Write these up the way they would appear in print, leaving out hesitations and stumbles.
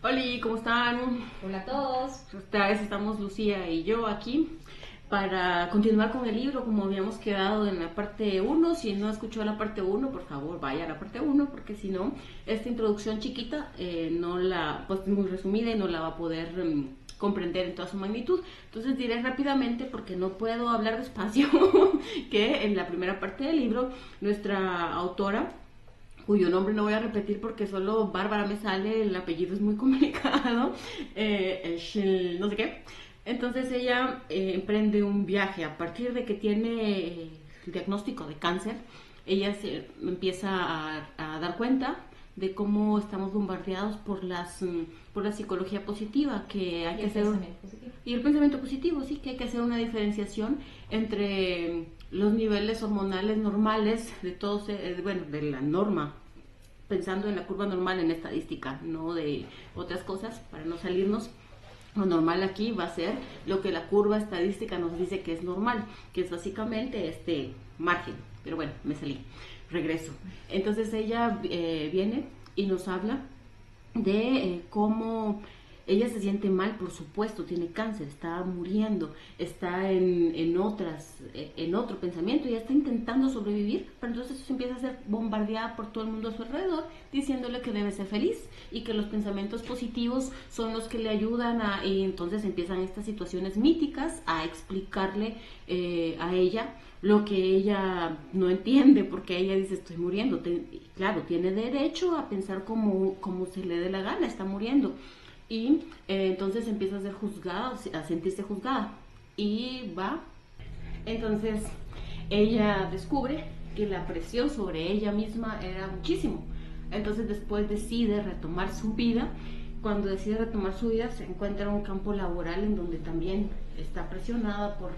Hola, ¿cómo están? Hola a todos. Esta vez estamos Lucía y yo aquí para continuar con el libro como habíamos quedado en la parte uno. Si no escuchó la parte uno, por favor vaya a la parte uno, porque si no, esta introducción chiquita no la, pues muy resumida y no la va a poder comprender en toda su magnitud. Entonces diré rápidamente, porque no puedo hablar despacio, que en la primera parte del libro nuestra autora, cuyo nombre no voy a repetir porque solo Bárbara me sale, el apellido es muy complicado, no sé qué. Entonces ella emprende un viaje a partir de que tiene el diagnóstico de cáncer. Ella se empieza a dar cuenta de cómo estamos bombardeados por la psicología positiva, que hay Y que el hacer pensamiento positivo. y el pensamiento positivo, sí, que hay que hacer una diferenciación entre los niveles hormonales normales de todos, bueno, de la norma, pensando en la curva normal en estadística, no de otras cosas, para no salirnos. Lo normal aquí va a ser lo que la curva estadística nos dice que es normal, que es básicamente este margen. Pero bueno, me salí, regreso. Entonces ella viene y nos habla de cómo ella se siente mal, por supuesto, tiene cáncer, está muriendo, está en otro pensamiento y está intentando sobrevivir, pero entonces se empieza a ser bombardeada por todo el mundo a su alrededor, diciéndole que debe ser feliz y que los pensamientos positivos son los que le ayudan y entonces empiezan estas situaciones míticas a explicarle a ella lo que ella no entiende, porque ella dice estoy muriendo. Claro, tiene derecho a pensar como se le dé la gana, está muriendo. Y entonces empieza a ser juzgada, a sentirse juzgada. Y va. Entonces ella descubre que la presión sobre ella misma era muchísimo. Entonces después decide retomar su vida. Cuando decide retomar su vida se encuentra en un campo laboral en donde también está presionada por,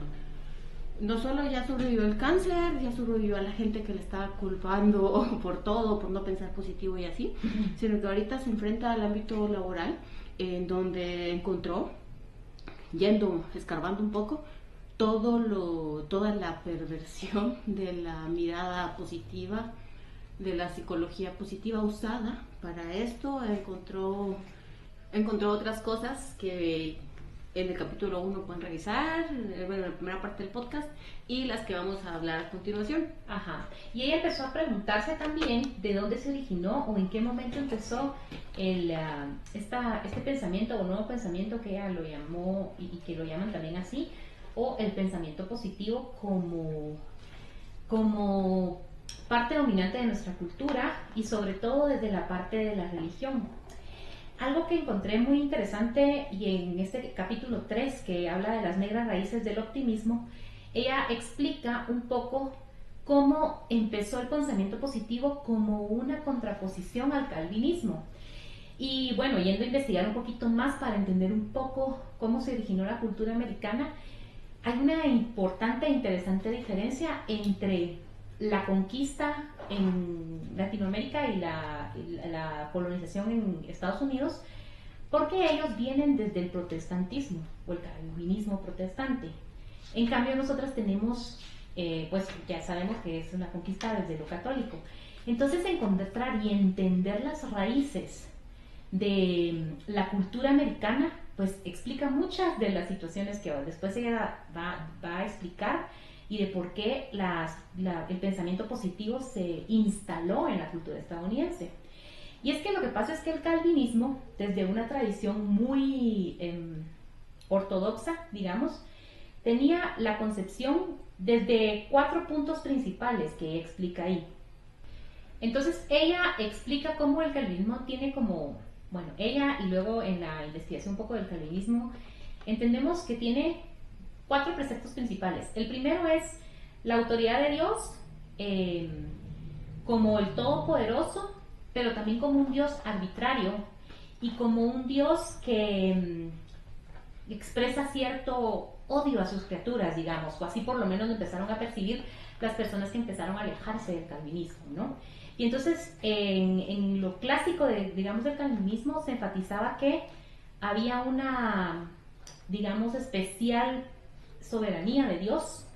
no solo ya sobrevivió el cáncer, ya sobrevivió a la gente que le estaba culpando por todo, por no pensar positivo y así, sino que ahorita se enfrenta al ámbito laboral en donde encontró, yendo, escarbando un poco, toda la perversión de la mirada positiva, de la psicología positiva usada para esto. Encontró otras cosas que en el capítulo uno pueden revisar, bueno, en la primera parte del podcast, y las que vamos a hablar a continuación. Ajá. Y ella empezó a preguntarse también de dónde se originó o en qué momento empezó este pensamiento o nuevo pensamiento que ella lo llamó y que lo llaman también así, o el pensamiento positivo como parte dominante de nuestra cultura y sobre todo desde la parte de la religión. Algo que encontré muy interesante y en este capítulo 3 que habla de las negras raíces del optimismo, ella explica un poco cómo empezó el pensamiento positivo como una contraposición al calvinismo. Y bueno, yendo a investigar un poquito más para entender un poco cómo se originó la cultura americana, hay una importante e interesante diferencia entre la conquista en Latinoamérica y la colonización en Estados Unidos, porque ellos vienen desde el protestantismo o el calvinismo protestante. En cambio, nosotras tenemos, pues ya sabemos que es una conquista desde lo católico. Entonces, encontrar y entender las raíces de la cultura americana, pues explica muchas de las situaciones que después ella va a explicar y de por qué el pensamiento positivo se instaló en la cultura estadounidense. Y es que lo que pasa es que el calvinismo, desde una tradición muy ortodoxa, digamos, tenía la concepción desde 4 puntos principales que explica ahí. Entonces ella explica cómo el calvinismo tiene como, bueno, ella y luego en la investigación un poco del calvinismo, entendemos que tiene 4 preceptos principales. El primero es la autoridad de Dios como el todopoderoso, pero también como un Dios arbitrario y como un Dios que expresa cierto odio a sus criaturas, digamos, o así por lo menos lo empezaron a percibir las personas que empezaron a alejarse del calvinismo, ¿no? Y entonces en lo clásico digamos, del calvinismo se enfatizaba que había una, digamos, especial soberanía de Dios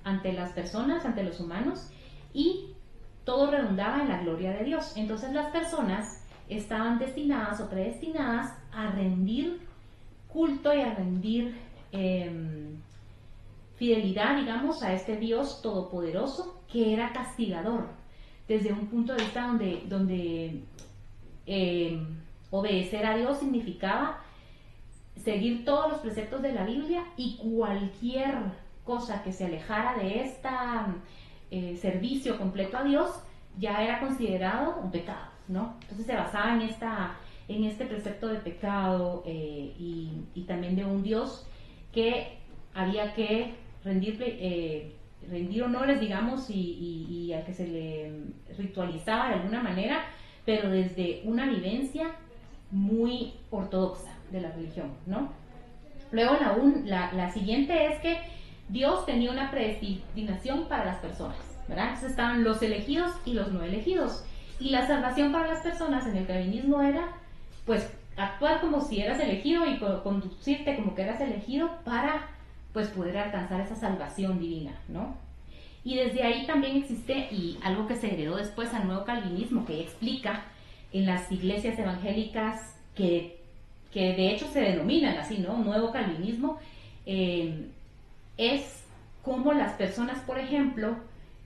ante las personas, ante los humanos, y todo redundaba en la gloria de Dios. Entonces las personas estaban destinadas o predestinadas a rendir culto y a rendir fidelidad, digamos, a este Dios todopoderoso que era castigador, desde un punto de vista donde obedecer a Dios significaba seguir todos los preceptos de la Biblia, y cualquier cosa que se alejara de este servicio completo a Dios ya era considerado un pecado, ¿no? Entonces se basaba en este precepto de pecado y también de un Dios que había que rendir honores, digamos, y al que se le ritualizaba de alguna manera, pero desde una vivencia muy ortodoxa de la religión, ¿no? Luego la siguiente es que Dios tenía una predestinación para las personas, ¿verdad? Entonces estaban los elegidos y los no elegidos. Y la salvación para las personas en el calvinismo era, pues, actuar como si eras elegido y conducirte como que eras elegido para, pues, poder alcanzar esa salvación divina, ¿no? Y desde ahí también existe, y algo que se heredó después al nuevo calvinismo, que explica en las iglesias evangélicas que de hecho se denominan así, ¿no? Nuevo calvinismo, es como las personas, por ejemplo,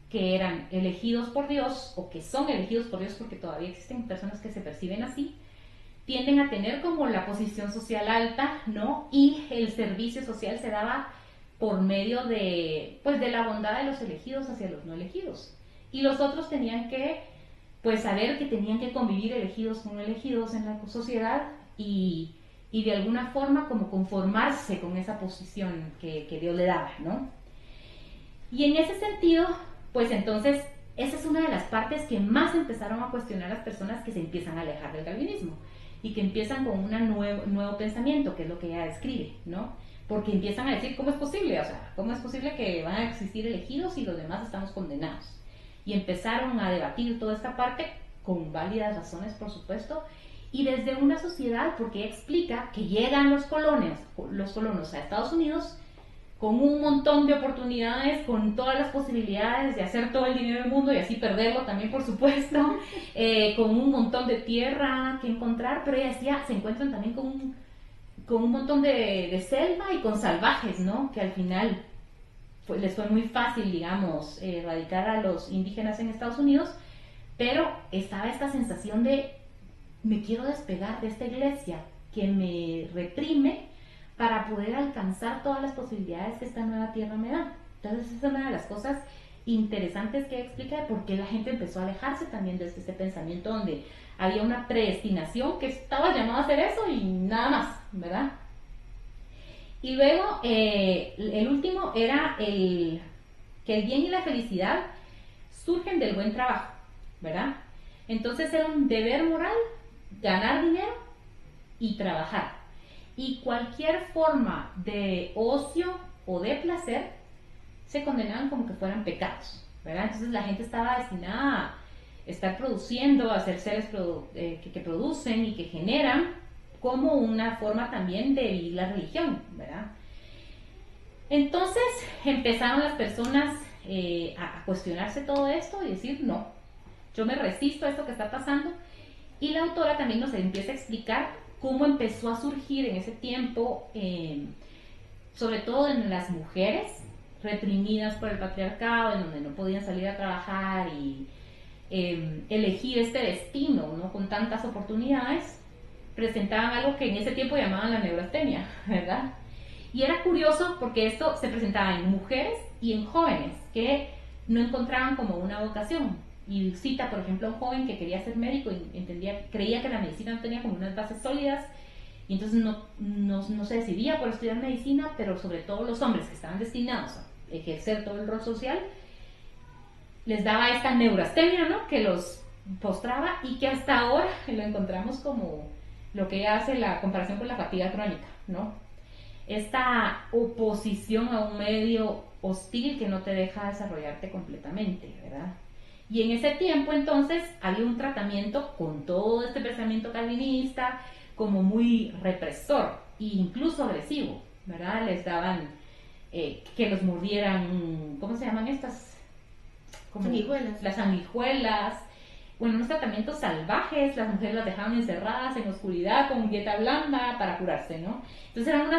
que eran elegidos por Dios, o que son elegidos por Dios, porque todavía existen personas que se perciben así, tienden a tener como la posición social alta, ¿no? Y el servicio social se daba por medio de, pues, de la bondad de los elegidos hacia los no elegidos. Y los otros tenían que, pues, saber que tenían que convivir elegidos con no elegidos en la sociedad y de alguna forma como conformarse con esa posición que Dios le daba, ¿no? Y en ese sentido, pues entonces, esa es una de las partes que más empezaron a cuestionar las personas que se empiezan a alejar del calvinismo y que empiezan con un nuevo pensamiento, que es lo que ella describe, ¿no? Porque empiezan a decir, ¿cómo es posible? O sea, ¿cómo es posible que van a existir elegidos y los demás estamos condenados? Y empezaron a debatir toda esta parte con válidas razones, por supuesto, y desde una sociedad, porque explica que llegan los colonos a Estados Unidos con un montón de oportunidades, con todas las posibilidades de hacer todo el dinero del mundo y así perderlo también, por supuesto, con un montón de tierra que encontrar, pero ella decía, se encuentran también con un montón de selva y con salvajes, ¿no? Que al final les fue muy fácil, digamos, erradicar a los indígenas en Estados Unidos, pero estaba esta sensación de me quiero despegar de esta iglesia que me reprime para poder alcanzar todas las posibilidades que esta nueva tierra me da. Entonces esa es una de las cosas interesantes que explica de por qué la gente empezó a alejarse también de este pensamiento donde había una predestinación que estaba llamada a hacer eso y nada más, ¿verdad? Y luego el último era que el bien y la felicidad surgen del buen trabajo, ¿verdad? Entonces era un deber moral ganar dinero y trabajar. Y cualquier forma de ocio o de placer se condenaban como que fueran pecados, ¿verdad? Entonces la gente estaba destinada a estar produciendo, a ser seres que producen y que generan, como una forma también de vivir la religión, ¿verdad? Entonces empezaron las personas a cuestionarse todo esto y decir, no, yo me resisto a esto que está pasando. Y la autora también nos empieza a explicar cómo empezó a surgir en ese tiempo, sobre todo en las mujeres reprimidas por el patriarcado, en donde no podían salir a trabajar y elegir este destino, ¿no? Con tantas oportunidades, presentaban algo que en ese tiempo llamaban la neurastenia, ¿verdad? Y era curioso porque esto se presentaba en mujeres y en jóvenes que no encontraban como una vocación. Y cita, por ejemplo, a un joven que quería ser médico y creía que la medicina no tenía como unas bases sólidas y entonces no se decidía por estudiar medicina, pero sobre todo los hombres que estaban destinados a ejercer todo el rol social, les daba esta neurastenia, ¿no? Que los postraba y que hasta ahora lo encontramos como lo que hace la comparación con la fatiga crónica, ¿no? Esta oposición a un medio hostil que no te deja desarrollarte completamente, ¿verdad? Y en ese tiempo entonces había un tratamiento con todo este pensamiento calvinista como muy represor e incluso agresivo, ¿verdad? Les daban que los mordieran, ¿cómo se llaman estas? Sanguijuelas. Las sanguijuelas, bueno, unos tratamientos salvajes, las mujeres las dejaban encerradas en oscuridad con dieta blanda para curarse, ¿no? Entonces eran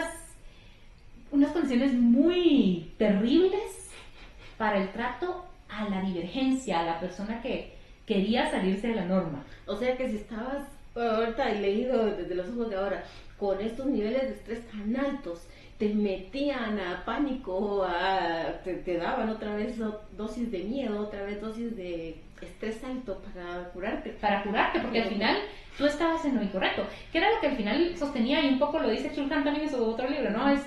unas condiciones muy terribles para el trato a la divergencia, a la persona que quería salirse de la norma. O sea que si estabas ahorita leído desde los ojos de ahora, con estos niveles de estrés tan altos, te metían a pánico, te daban otra vez dosis de miedo, otra vez dosis de estrés alto para curarte. Para curarte, porque al final tú estabas en lo incorrecto, que era lo que al final sostenía, y un poco lo dice Chulhan también en su otro libro, ¿no? Es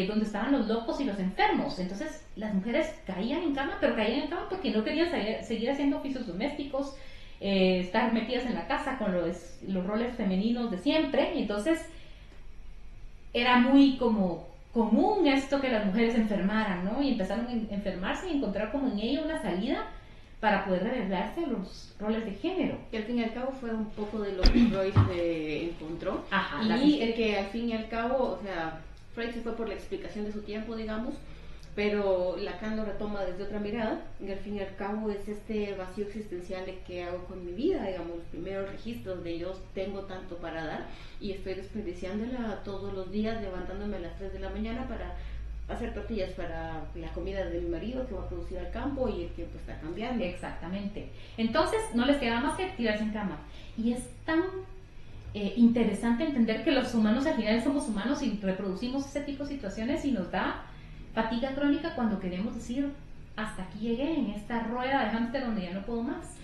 donde estaban los locos y los enfermos. Entonces las mujeres caían en cama, pero caían en cama porque no querían seguir haciendo oficios domésticos, estar metidas en la casa con los roles femeninos de siempre, y entonces era muy como común esto que las mujeres se enfermaran, ¿no? Y empezaron a enfermarse y encontrar como en ello una salida para poder revelarse los roles de género. Que al fin y al cabo fue un poco de lo que Freud encontró. Ajá, y el que al fin y al cabo, o sea, Freud se fue por la explicación de su tiempo, digamos, pero Lacan lo retoma desde otra mirada, y al fin y al cabo es este vacío existencial de qué hago con mi vida, digamos, los primeros registros de yo tengo tanto para dar y estoy desperdiciándola todos los días, levantándome a las 3 de la mañana para hacer tortillas para la comida de mi marido que va a producir al campo y el tiempo está cambiando. Exactamente. Entonces no les queda más que tirarse en cama. Y es tan interesante entender que los humanos al final somos humanos y reproducimos ese tipo de situaciones y nos da fatiga crónica cuando queremos decir hasta aquí llegué en esta rueda de hámster donde ya no puedo más.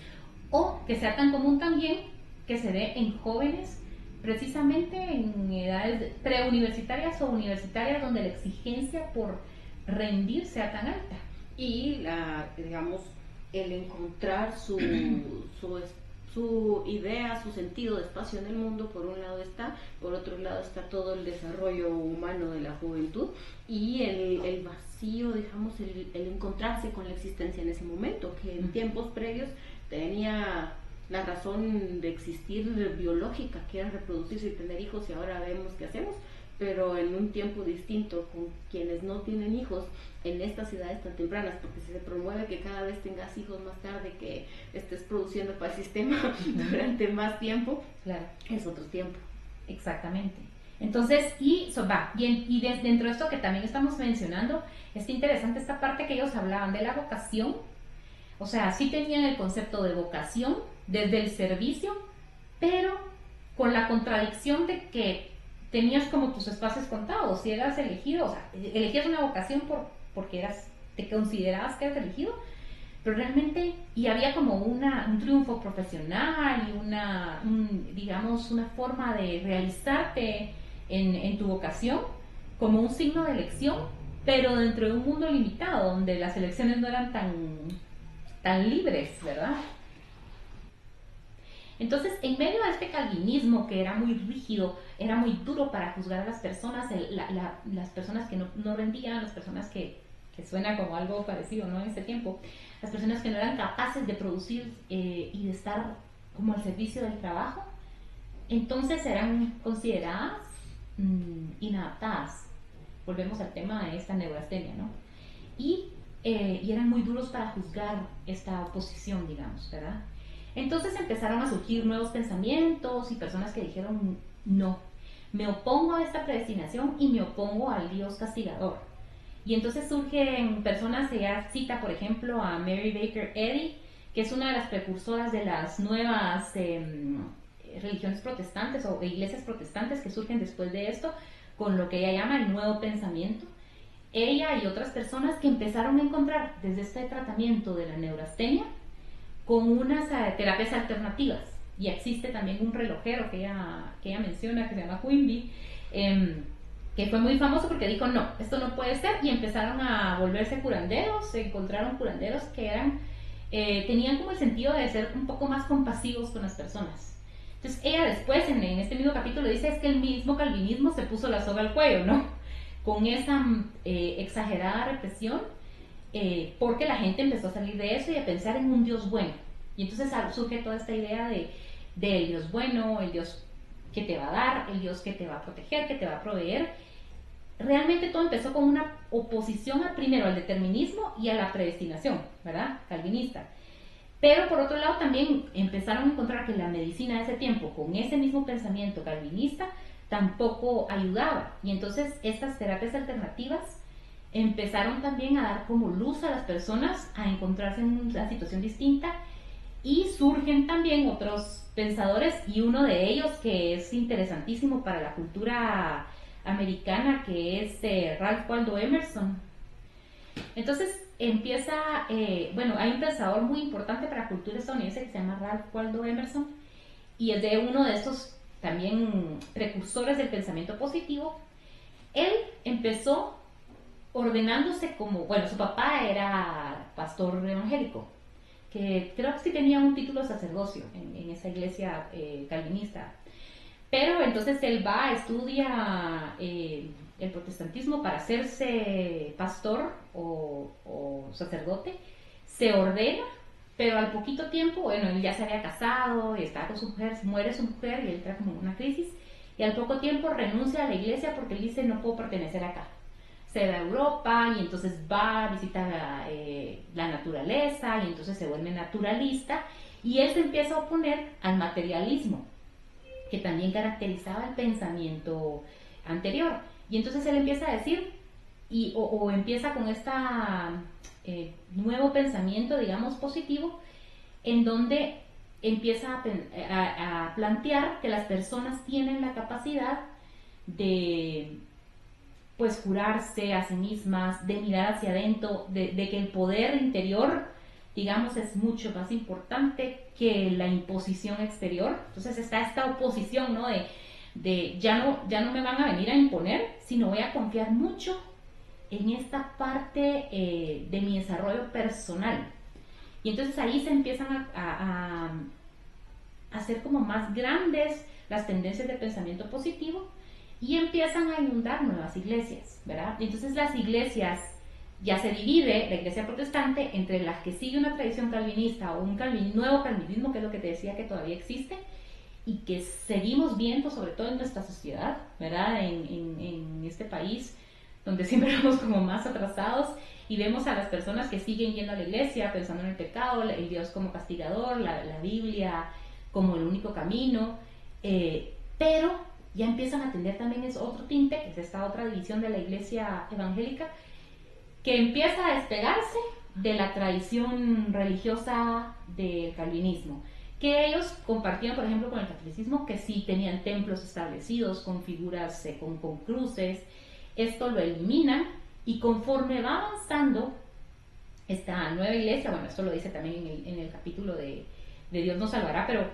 O que sea tan común también que se dé en jóvenes precisamente en edades preuniversitarias o universitarias donde la exigencia por rendir sea tan alta. Y digamos, el encontrar su idea, su sentido de espacio en el mundo, por un lado está, por otro lado está todo el desarrollo humano de la juventud y el vacío, digamos, el encontrarse con la existencia en ese momento, que en tiempos previos tenía la razón de existir biológica, que era reproducirse y tener hijos, y ahora vemos qué hacemos, pero en un tiempo distinto con quienes no tienen hijos en estas edades tan tempranas, porque si se promueve que cada vez tengas hijos más tarde, que estés produciendo para el sistema durante más tiempo, claro, es otro tiempo. Exactamente. Entonces, dentro de esto que también estamos mencionando, es interesante esta parte que ellos hablaban de la vocación. O sea, sí tenían el concepto de vocación desde el servicio, pero con la contradicción de que tenías como tus espacios contados. Si eras elegido, o sea, elegías una vocación porque te considerabas que eras elegido, pero realmente, y había como un triunfo profesional y digamos, una forma de realizarte en tu vocación como un signo de elección, pero dentro de un mundo limitado, donde las elecciones no eran tan libres, ¿verdad? Entonces, en medio de este calvinismo que era muy rígido, era muy duro para juzgar a las personas, las personas que no rendían, las personas que suena como algo parecido, ¿no? En este tiempo, las personas que no eran capaces de producir y de estar como al servicio del trabajo, entonces eran consideradas inadaptadas. Volvemos al tema de esta neurastenia, ¿no? Y eran muy duros para juzgar esta oposición, digamos, ¿verdad? Entonces empezaron a surgir nuevos pensamientos y personas que dijeron, no, me opongo a esta predestinación y me opongo al Dios castigador. Y entonces surgen personas, ella cita por ejemplo a Mary Baker Eddy, que es una de las precursoras de las nuevas religiones protestantes o iglesias protestantes que surgen después de esto, con lo que ella llama el nuevo pensamiento. Ella y otras personas que empezaron a encontrar desde este tratamiento de la neurastenia con unas terapias alternativas. Y existe también un relojero que ella menciona, que se llama Quimby, que fue muy famoso porque dijo, no, esto no puede ser, y empezaron a volverse curanderos, se encontraron curanderos que tenían como el sentido de ser un poco más compasivos con las personas. Entonces ella después, en este mismo capítulo, dice, es que el mismo calvinismo se puso la soga al cuello, ¿no? Con esa exagerada represión, porque la gente empezó a salir de eso y a pensar en un Dios bueno. Y entonces surge toda esta idea del Dios bueno, el Dios que te va a dar, el Dios que te va a proteger, que te va a proveer. Realmente todo empezó con una oposición primero al determinismo y a la predestinación, ¿verdad? Calvinista. Pero por otro lado también empezaron a encontrar que la medicina de ese tiempo, con ese mismo pensamiento calvinista, tampoco ayudaba. Y entonces estas terapias alternativas empezaron también a dar como luz a las personas a encontrarse en una situación distinta, y surgen también otros pensadores, y uno de ellos que es interesantísimo para la cultura americana, que es Ralph Waldo Emerson. Entonces empieza, bueno, hay un pensador muy importante para la cultura estadounidense que se llama Ralph Waldo Emerson, y es de uno de estos también precursores del pensamiento positivo. Él empezó ordenándose como, bueno, su papá era pastor evangélico, que creo que sí tenía un título de sacerdocio en esa iglesia calvinista. Pero entonces él va, estudia el protestantismo para hacerse pastor o sacerdote, se ordena, pero al poquito tiempo, bueno, él ya se había casado, estaba con su mujer, muere su mujer y él entra como en una crisis, y al poco tiempo renuncia a la iglesia porque él dice: no puedo pertenecer acá. Se va a Europa y entonces va a visitar la naturaleza, y entonces se vuelve naturalista, y él se empieza a oponer al materialismo, que también caracterizaba el pensamiento anterior. Y entonces él empieza a decir, o empieza con este nuevo pensamiento, digamos, positivo, en donde empieza a plantear que las personas tienen la capacidad de, pues, curarse a sí mismas, de mirar hacia adentro, de que el poder interior, digamos, es mucho más importante que la imposición exterior. Entonces está esta oposición, ¿no? De ya no me van a venir a imponer, sino voy a confiar mucho en esta parte de mi desarrollo personal. Y entonces ahí se empiezan a hacer como más grandes las tendencias de pensamiento positivo, y empiezan a inundar nuevas iglesias, ¿verdad? Y entonces las iglesias, ya se divide la iglesia protestante entre las que sigue una tradición calvinista o un nuevo calvinismo, que es lo que te decía que todavía existe y que seguimos viendo, sobre todo en nuestra sociedad, ¿verdad? En este país, donde siempre vamos como más atrasados, y vemos a las personas que siguen yendo a la iglesia pensando en el pecado, el Dios como castigador, la Biblia como el único camino, pero ya empiezan a tener también es otro tinte, que es esta otra división de la iglesia evangélica, que empieza a despegarse de la tradición religiosa del calvinismo, que ellos compartían, por ejemplo, con el catolicismo, que sí tenían templos establecidos con figuras, con cruces. Esto lo eliminan, y conforme va avanzando esta nueva iglesia, bueno, esto lo dice también en el capítulo de Dios nos salvará, pero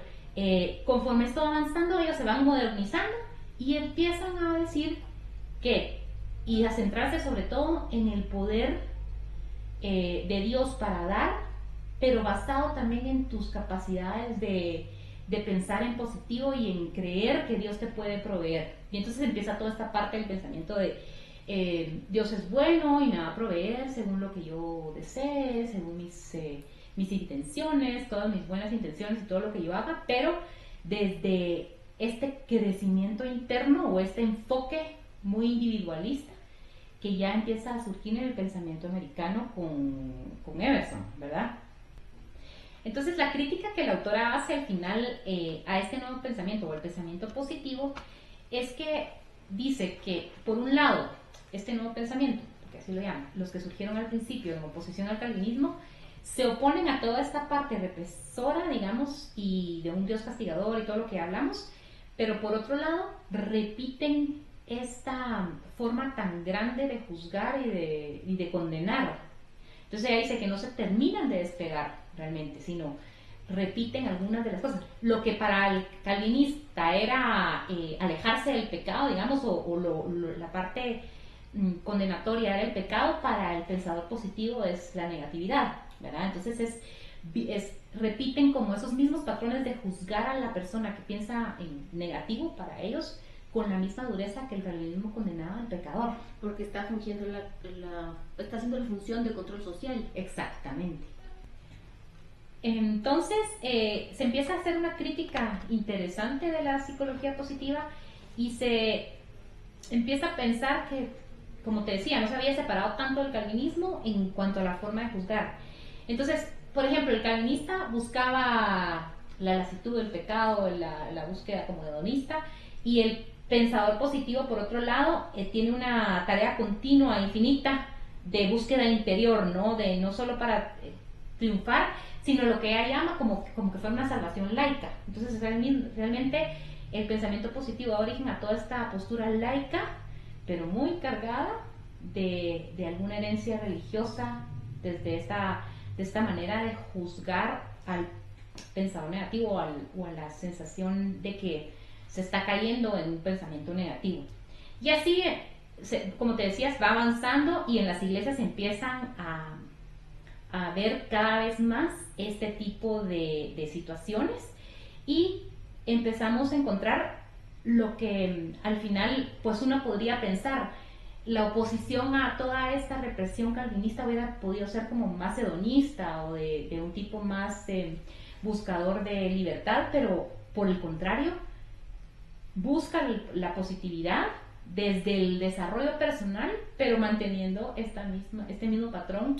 conforme esto va avanzando, ellos se van modernizando y empiezan a decir que, y a centrarse sobre todo en el poder de Dios para dar, pero basado también en tus capacidades de pensar en positivo y en creer que Dios te puede proveer. Y entonces empieza toda esta parte del pensamiento de Dios es bueno y me va a proveer según lo que yo desee, según mis intenciones, todas mis buenas intenciones y todo lo que yo haga, pero desde este crecimiento interno o este enfoque muy individualista que ya empieza a surgir en el pensamiento americano con Emerson, ¿verdad? Entonces la crítica que la autora hace al final a este nuevo pensamiento o el pensamiento positivo es que dice que, por un lado, este nuevo pensamiento, porque así lo llaman, los que surgieron al principio en oposición al calvinismo, se oponen a toda esta parte represora, digamos, y de un Dios castigador y todo lo que hablamos, pero por otro lado repiten esta forma tan grande de juzgar y de condenar. Entonces ella dice que no se terminan de despegar realmente, sino repiten algunas de las cosas. Lo que para el calvinista era alejarse del pecado, digamos, la parte condenatoria era el pecado, para el pensador positivo es la negatividad, ¿verdad? Entonces repiten como esos mismos patrones de juzgar a la persona que piensa en negativo para ellos, con la misma dureza que el calvinismo condenaba al pecador. Porque está fungiendo está haciendo la función de control social. Exactamente. Entonces se empieza a hacer una crítica interesante de la psicología positiva, y se empieza a pensar que, como te decía, no se había separado tanto el calvinismo en cuanto a la forma de juzgar. Entonces por ejemplo, el calvinista buscaba la lasitud del pecado, la búsqueda como hedonista, y el pensador positivo, por otro lado, tiene una tarea continua, infinita, de búsqueda interior, ¿no? De no solo para triunfar, sino lo que ella llama como que fuera una salvación laica. Entonces, realmente el pensamiento positivo da origen a toda esta postura laica, pero muy cargada de alguna herencia religiosa, desde de esta manera de juzgar al pensador negativo o a la sensación de que se está cayendo en un pensamiento negativo. Y así, como te decías, va avanzando y en las iglesias empiezan a ver cada vez más este tipo de situaciones y empezamos a encontrar lo que al final pues uno podría pensar, la oposición a toda esta represión calvinista hubiera podido ser como más hedonista o de un tipo más buscador de libertad, pero por el contrario busca la positividad desde el desarrollo personal, pero manteniendo este mismo patrón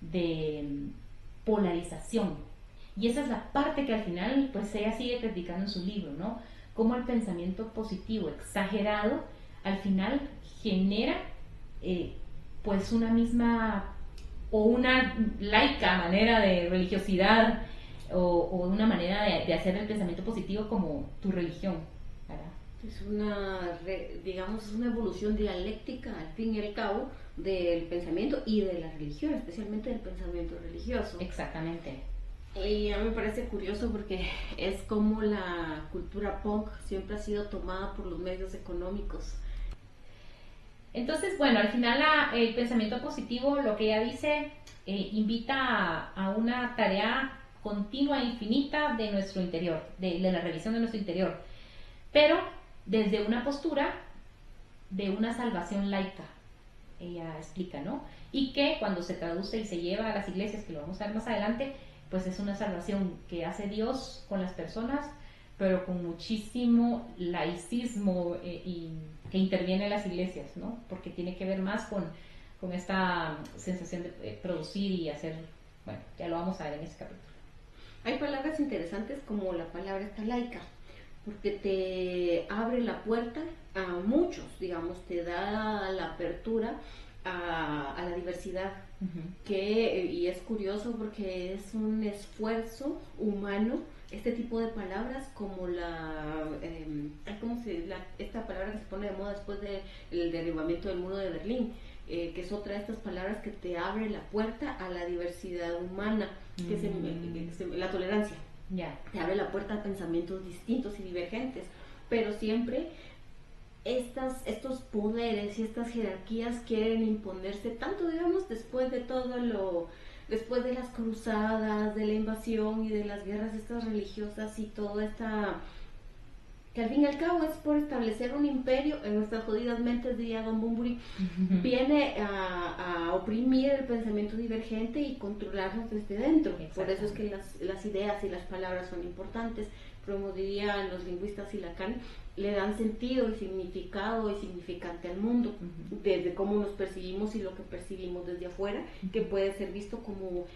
de polarización. Y esa es la parte que al final pues ella sigue criticando en su libro, ¿no? Cómo el pensamiento positivo exagerado al final genera pues una misma o una laica manera de religiosidad o una manera de hacer el pensamiento positivo como tu religión, ¿verdad? Es digamos, es una evolución dialéctica al fin y al cabo del pensamiento y de la religión, especialmente del pensamiento religioso. Exactamente. Y a mí me parece curioso porque es como la cultura punk siempre ha sido tomada por los medios económicos. Entonces, bueno, al final el pensamiento positivo, lo que ella dice, invita a una tarea continua e infinita de nuestro interior, de la revisión de nuestro interior, pero desde una postura de una salvación laica, ella explica, ¿no? Y que cuando se traduce y se lleva a las iglesias, que lo vamos a ver más adelante, pues es una salvación que hace Dios con las personas, pero con muchísimo laicismo y que interviene en las iglesias, ¿no? Porque tiene que ver más con esta sensación de producir y hacer, bueno, ya lo vamos a ver en este capítulo. Hay palabras interesantes como la palabra esta laica, porque te abre la puerta a muchos, digamos, te da la apertura a la diversidad, y es curioso porque es un esfuerzo humano este tipo de palabras como esta palabra que se pone de moda después del derribamiento del muro de Berlín, que es otra de estas palabras que te abre la puerta a la diversidad humana, que es la tolerancia. Te abre la puerta a pensamientos distintos y divergentes, pero siempre estos poderes y estas jerarquías quieren imponerse tanto, digamos, después de después de las cruzadas, de la invasión y de las guerras estas religiosas y toda esta, que al fin y al cabo es por establecer un imperio en nuestras jodidas mentes, diría Don Bumburi, viene a oprimir el pensamiento divergente y controlarnos desde dentro. Por eso es que las ideas y las palabras son importantes. Como dirían los lingüistas y Lacan, le dan sentido y significado y significante al mundo, desde cómo nos percibimos y lo que percibimos desde afuera, que puede ser visto como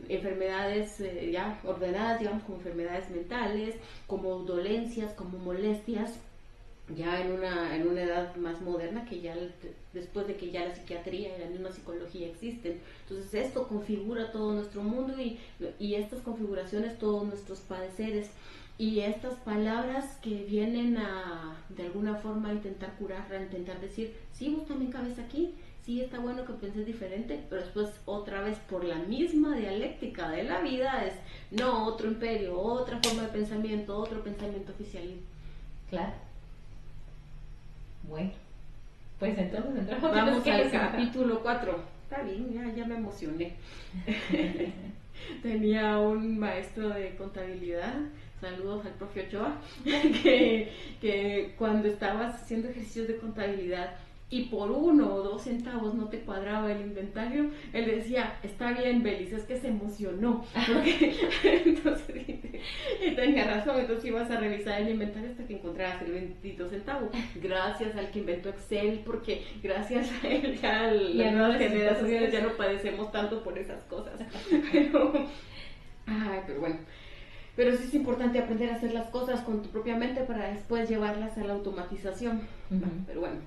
enfermedades ya ordenadas, digamos, como enfermedades mentales, como dolencias, como molestias, ya en una edad más moderna, que ya después de que ya la psiquiatría y la misma psicología existen. Entonces esto configura todo nuestro mundo y estas configuraciones todos nuestros padeceres, y estas palabras que vienen de alguna forma a intentar curarla, a intentar decir, sí, vos también cabes aquí, sí, está bueno que penses diferente, pero después otra vez por la misma dialéctica de la vida es, no, otro imperio, otra forma de pensamiento, otro pensamiento oficialismo. Claro. Bueno, pues entonces entramos. Vamos al capítulo 4. Está bien, ya me emocioné. Tenía un maestro de contabilidad, saludos al profe Ochoa, que cuando estabas haciendo ejercicios de contabilidad y por 1 o 2 centavos no te cuadraba el inventario, él decía, está bien, Belis, es que se emocionó. Porque, entonces, y tenía razón, entonces ibas a revisar el inventario hasta que encontraras el 22 centavos. Gracias al que inventó Excel, porque gracias a él ya las nuevas generaciones ya no padecemos tanto por esas cosas. Pero bueno. Pero sí es importante aprender a hacer las cosas con tu propia mente para después llevarlas a la automatización. Pero bueno,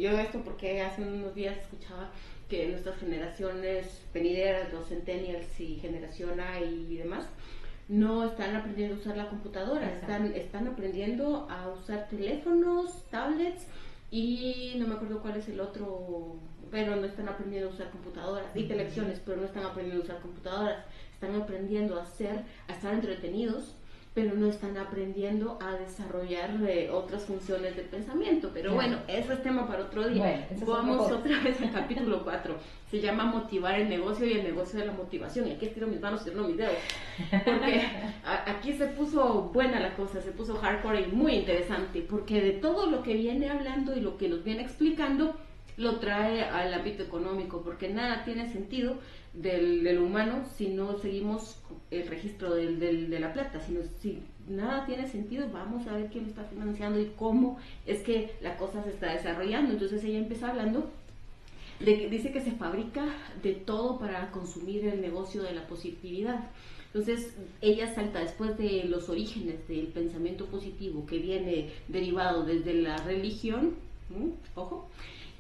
yo esto porque hace unos días escuchaba que nuestras generaciones venideras, los centennials y generación A y demás, no están aprendiendo a usar la computadora, están aprendiendo a usar teléfonos, tablets y no me acuerdo cuál es el otro, pero no están aprendiendo a usar computadoras, y televisiones, pero no están aprendiendo a usar computadoras. Están aprendiendo a estar entretenidos, pero no están aprendiendo a desarrollar otras funciones del pensamiento. Pero bueno, eso es tema para otro día. Vamos otra vez al capítulo 4. Se llama motivar el negocio y el negocio de la motivación. Y aquí estiro mis manos y no mis dedos. Porque aquí se puso buena la cosa, se puso hardcore y muy interesante. Porque de todo lo que viene hablando y lo que nos viene explicando, lo trae al ámbito económico, porque nada tiene sentido del humano si no seguimos el registro de la plata, si nada tiene sentido, vamos a ver quién está financiando y cómo es que la cosa se está desarrollando. Entonces ella empieza hablando de que dice que se fabrica de todo para consumir el negocio de la positividad. Entonces ella salta después de los orígenes del pensamiento positivo que viene derivado desde la religión, ojo,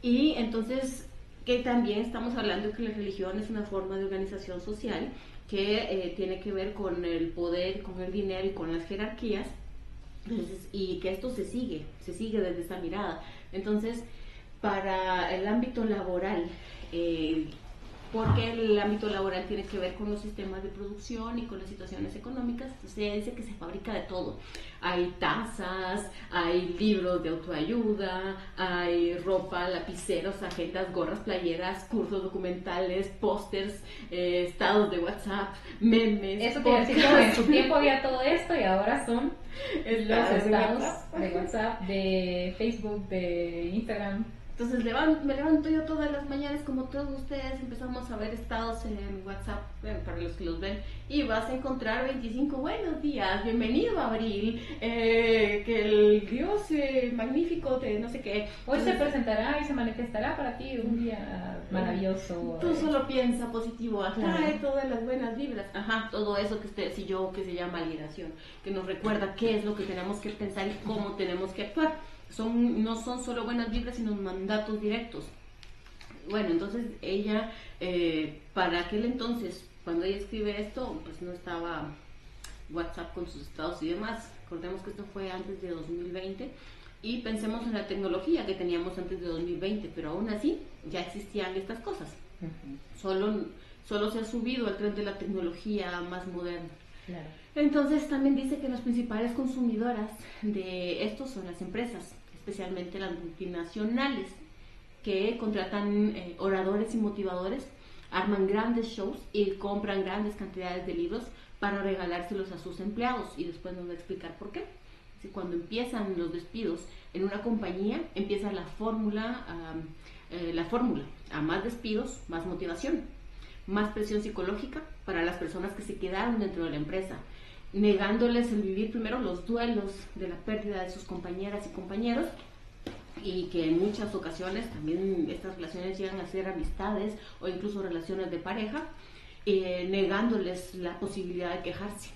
y entonces que también estamos hablando de que la religión es una forma de organización social que tiene que ver con el poder, con el dinero y con las jerarquías. Entonces, y que esto se sigue desde esa mirada. Entonces, para el ámbito laboral, porque el ámbito laboral tiene que ver con los sistemas de producción y con las situaciones económicas, entonces ella dice que se fabrica de todo. Hay tazas, hay libros de autoayuda, hay ropa, lapiceros, agendas, gorras, playeras, cursos documentales, pósters, estados de WhatsApp, memes. Eso te decía, en su tiempo había todo esto y ahora son los estados de WhatsApp, de Facebook, de Instagram. Entonces me levanto yo todas las mañanas, como todos ustedes, empezamos a ver estados en WhatsApp, para los que los ven, y vas a encontrar 25 buenos días, bienvenido abril, que el Dios magnífico de no sé qué. Hoy se presentará y se manifestará para ti un día maravilloso. Tú solo piensa positivo, atrae todas las buenas vibras, todo eso que ustedes y yo, que se llama alineación, que nos recuerda qué es lo que tenemos que pensar y cómo tenemos que actuar. No son solo buenas vibras, sino mandatos directos. Bueno, entonces ella, para aquel entonces, cuando ella escribe esto, pues no estaba WhatsApp con sus estados y demás. Recordemos que esto fue antes de 2020 y pensemos en la tecnología que teníamos antes de 2020, pero aún así ya existían estas cosas. Solo se ha subido al tren de la tecnología más moderna. Claro. Entonces también dice que las principales consumidoras de estos son las empresas, especialmente las multinacionales, que contratan oradores y motivadores, arman grandes shows y compran grandes cantidades de libros para regalárselos a sus empleados, y después nos va a explicar por qué. Cuando empiezan los despidos en una compañía, empieza la fórmula a más despidos, más motivación, más presión psicológica para las personas que se quedaron dentro de la empresa, negándoles el vivir primero los duelos de la pérdida de sus compañeras y compañeros, y que en muchas ocasiones también estas relaciones llegan a ser amistades o incluso relaciones de pareja, negándoles la posibilidad de quejarse,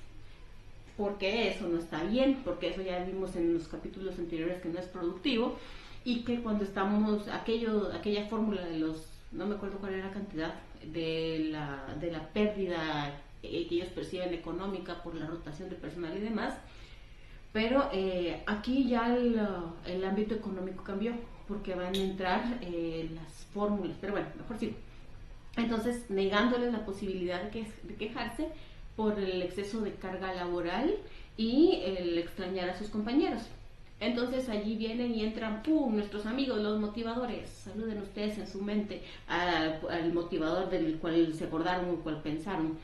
porque eso no está bien, porque eso ya vimos en los capítulos anteriores que no es productivo, y que cuando estamos, aquella fórmula de los, no me acuerdo cuál era la cantidad de la pérdida que ellos perciben económica por la rotación de personal y demás, pero aquí ya el ámbito económico cambió, porque van a entrar las fórmulas, pero bueno, mejor sigo. Entonces, negándoles la posibilidad de quejarse por el exceso de carga laboral y el extrañar a sus compañeros. Entonces allí vienen y entran nuestros amigos, los motivadores. Saluden ustedes en su mente al motivador del cual se acordaron o cual pensaron.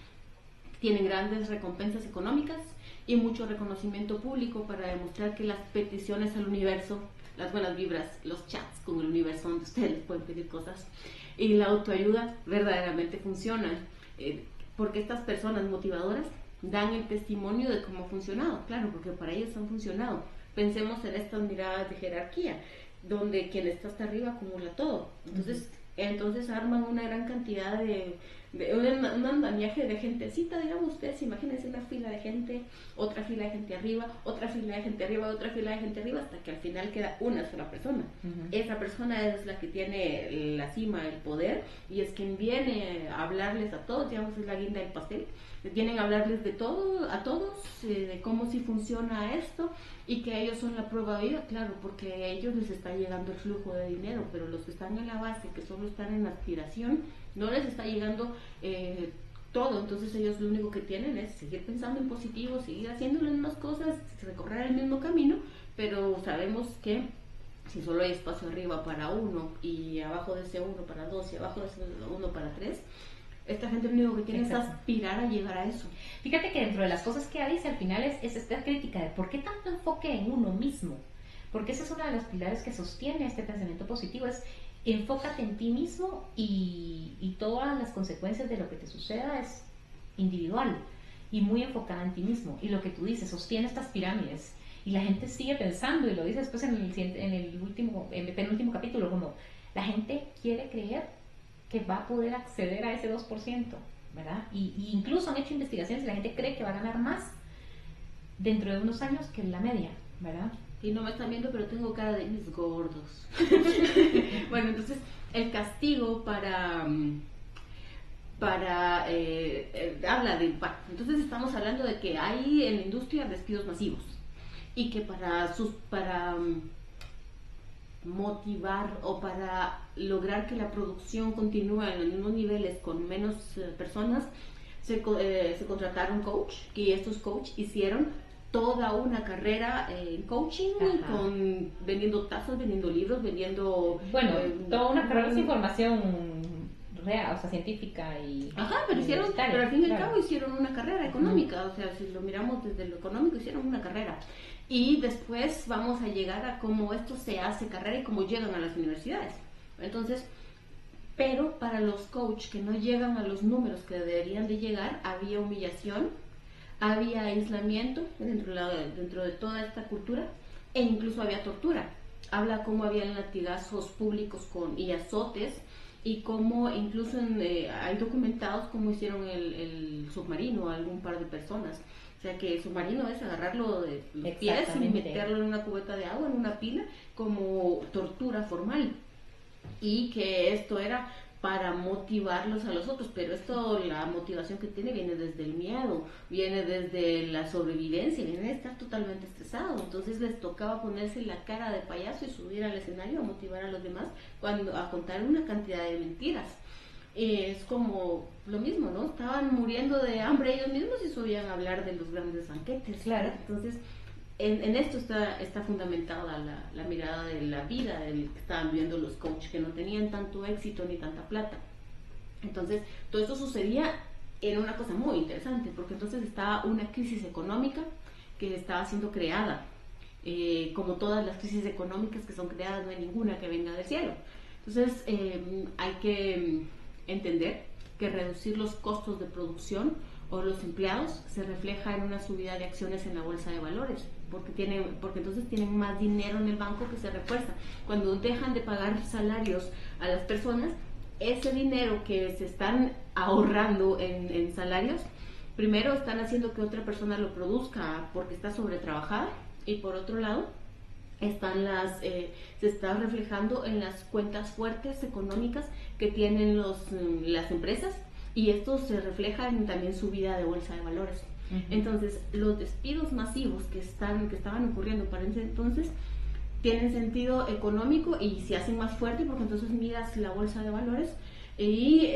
Tienen grandes recompensas económicas y mucho reconocimiento público para demostrar que las peticiones al universo las buenas vibras, los chats con el universo donde ustedes les pueden pedir cosas. Y la autoayuda verdaderamente funciona, porque estas personas motivadoras dan el testimonio de cómo ha funcionado, claro, porque para ellos han funcionado. Pensemos en estas miradas de jerarquía, donde quien está hasta arriba acumula todo. Entonces arman una gran cantidad un andamiaje de gentecita, digamos. Ustedes imagínense una fila de gente, otra fila de gente arriba, otra fila de gente arriba, otra fila de gente arriba, hasta que al final queda una sola persona. Esa persona es la que tiene la cima, el poder, y es quien viene a hablarles a todos, digamos, es la guinda del pastel. Vienen a hablarles de todo, a todos, de cómo sí funciona esto, y que ellos son la prueba viva, claro, porque a ellos les está llegando el flujo de dinero, pero los que están en la base, que solo están en aspiración, no les está llegando todo. Entonces ellos lo único que tienen es seguir pensando en positivo, seguir haciendo las mismas cosas, recorrer el mismo camino, pero sabemos que si solo hay espacio arriba para uno, y abajo de ese uno para dos, y abajo de ese uno para tres, esta gente lo único que tiene es aspirar a llegar a eso. Fíjate que dentro de las cosas que dice al final es esta crítica de por qué tanto enfoque en uno mismo, porque esa es una de los pilares que sostiene este pensamiento positivo, es enfócate en ti mismo, y todas las consecuencias de lo que te suceda es individual y muy enfocada en ti mismo. Y lo que tú dices, sostiene estas pirámides, y la gente sigue pensando, y lo dice después en el penúltimo capítulo, como la gente quiere creer que va a poder acceder a ese 2%, ¿verdad? Y incluso han hecho investigaciones y la gente cree que va a ganar más dentro de unos años que la media, ¿verdad? Y no me están viendo, pero tengo cara de mis gordos. Bueno, entonces el castigo habla de, entonces estamos hablando de que hay en la industria despidos masivos, y que para motivar o para lograr que la producción continúe en los mismos niveles con menos personas, se contrataron coach, y estos coach hicieron toda una carrera en coaching, vendiendo tazas, vendiendo libros, vendiendo... Bueno, toda una carrera de información real, o sea, científica y... pero al fin y al cabo hicieron una carrera económica, o sea, si lo miramos desde lo económico, hicieron una carrera. Y después vamos a llegar a cómo esto se hace carrera y cómo llegan a las universidades. Entonces, pero para los coach que no llegan a los números que deberían de llegar, había humillación, había aislamiento dentro de toda esta cultura, e incluso había tortura. Habla cómo había latigazos públicos y azotes, y cómo incluso hay documentados cómo hicieron el submarino a algún par de personas. O sea, que el submarino es agarrarlo de los pies y meterlo en una cubeta de agua, en una pila, como tortura formal. Y que esto era para motivarlos a los otros, pero la motivación que tiene viene desde el miedo, viene desde la sobrevivencia, viene de estar totalmente estresado. Entonces les tocaba ponerse la cara de payaso y subir al escenario a motivar a los demás, a contar una cantidad de mentiras. Es como lo mismo, ¿no? Estaban muriendo de hambre ellos mismos y subían a hablar de los grandes banquetes. Claro. Entonces, en esto está fundamentada la mirada de la vida del que estaban viendo los coaches, que no tenían tanto éxito ni tanta plata. Entonces, todo esto sucedía en una cosa muy interesante, porque entonces estaba una crisis económica que estaba siendo creada. Como todas las crisis económicas que son creadas, no hay ninguna que venga del cielo. Entonces, hay que entender que reducir los costos de producción o los empleados se refleja en una subida de acciones en la bolsa de valores, porque entonces tienen más dinero en el banco que se refuerza. Cuando dejan de pagar salarios a las personas, ese dinero que se están ahorrando en salarios, primero están haciendo que otra persona lo produzca porque está sobretrabajada, y por otro lado se está reflejando en las cuentas fuertes económicas que tienen las empresas, y esto se refleja en también subida de bolsa de valores. Entonces, los despidos masivos que estaban ocurriendo para ese entonces tienen sentido económico y se hacen más fuerte, porque entonces miras la bolsa de valores y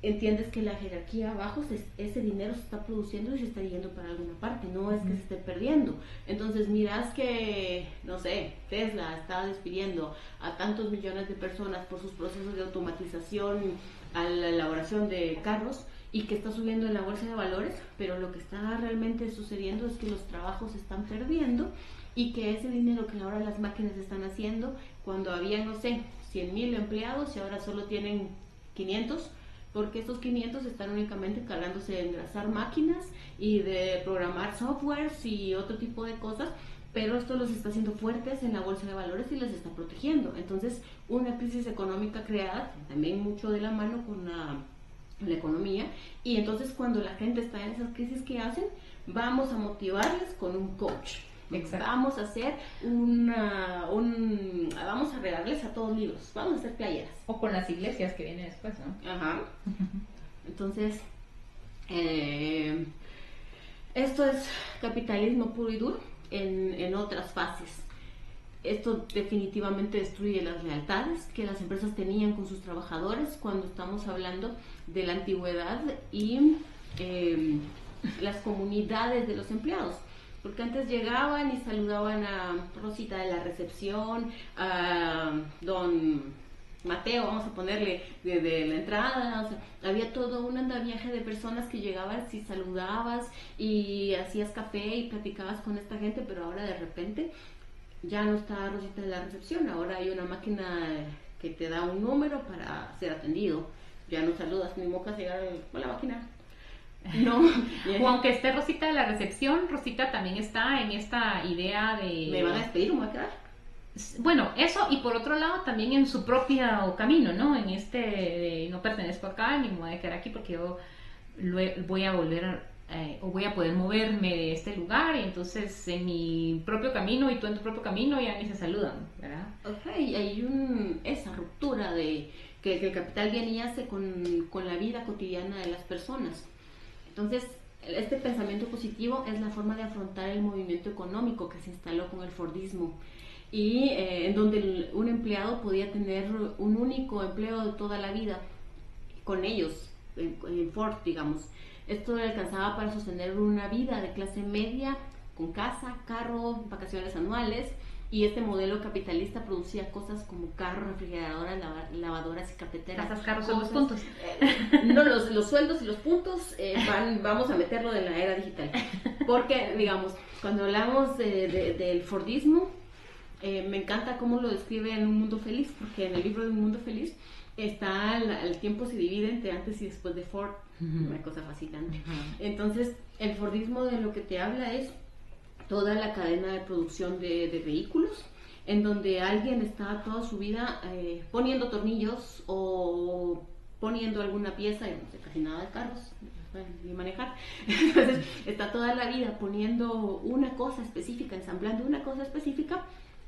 entiendes que la jerarquía abajo, ese dinero se está produciendo y se está yendo para alguna parte, no es que se esté perdiendo. Entonces miras que, no sé, Tesla está despidiendo a tantos millones de personas por sus procesos de automatización a la elaboración de carros, y que está subiendo en la bolsa de valores, pero lo que está realmente sucediendo es que los trabajos se están perdiendo, y que ese dinero que ahora las máquinas están haciendo, cuando había, no sé, 100,000 empleados y ahora solo tienen 500, porque estos 500 están únicamente encargándose de engrasar máquinas y de programar softwares y otro tipo de cosas, pero esto los está haciendo fuertes en la bolsa de valores y les está protegiendo. Entonces, una crisis económica creada, también mucho de la mano con la economía, y entonces cuando la gente está en esas crisis, ¿qué hacen? Vamos a motivarles con un coach. Exacto. Vamos a hacer vamos a regalarles a todos libros, vamos a hacer playeras. O con las iglesias que vienen después, ¿no? Ajá. Entonces, esto es capitalismo puro y duro en otras fases. Esto definitivamente destruye las lealtades que las empresas tenían con sus trabajadores cuando estamos hablando de la antigüedad y las comunidades de los empleados. Porque antes llegaban y saludaban a Rosita de la recepción, a don Mateo, vamos a ponerle, de la entrada. O sea, había todo un andamiaje de personas que llegabas y saludabas y hacías café y platicabas con esta gente, pero ahora de repente ya no está Rosita de la recepción, ahora hay una máquina que te da un número para ser atendido. Ya no saludas ni mocas llegar a la máquina. No. O aunque esté Rosita de la recepción, Rosita también está en esta idea de... ¿Me van a despedir o me voy a quedar? Bueno, eso, y por otro lado también en su propio camino, ¿no? En este de no pertenezco acá ni me voy a quedar aquí porque yo voy a volver o voy a poder moverme de este lugar, y entonces en mi propio camino y tú en tu propio camino ya ni se saludan, ¿verdad? Ok, hay esa ruptura de que el capital viene y hace con la vida cotidiana de las personas. Entonces, este pensamiento positivo es la forma de afrontar el movimiento económico que se instaló con el Fordismo, y en donde un empleado podía tener un único empleo de toda la vida con ellos, en Ford, digamos. Esto le alcanzaba para sostener una vida de clase media, con casa, carro, vacaciones anuales, y este modelo capitalista producía cosas como carros, refrigeradoras, lavadoras y cafeteras. Casas, carros son los puntos. No, los sueldos y los puntos vamos a meterlo de la era digital. Porque, digamos, cuando hablamos del Fordismo, me encanta cómo lo describe en Un Mundo Feliz, porque en el libro de Un Mundo Feliz está el tiempo se divide entre antes y después de Ford, una cosa fascinante. Entonces, el Fordismo de lo que te habla es toda la cadena de producción de vehículos, en donde alguien está toda su vida poniendo tornillos o poniendo alguna pieza, y no sé casi nada de carros, ni manejar. Entonces, está toda la vida poniendo una cosa específica, ensamblando una cosa específica.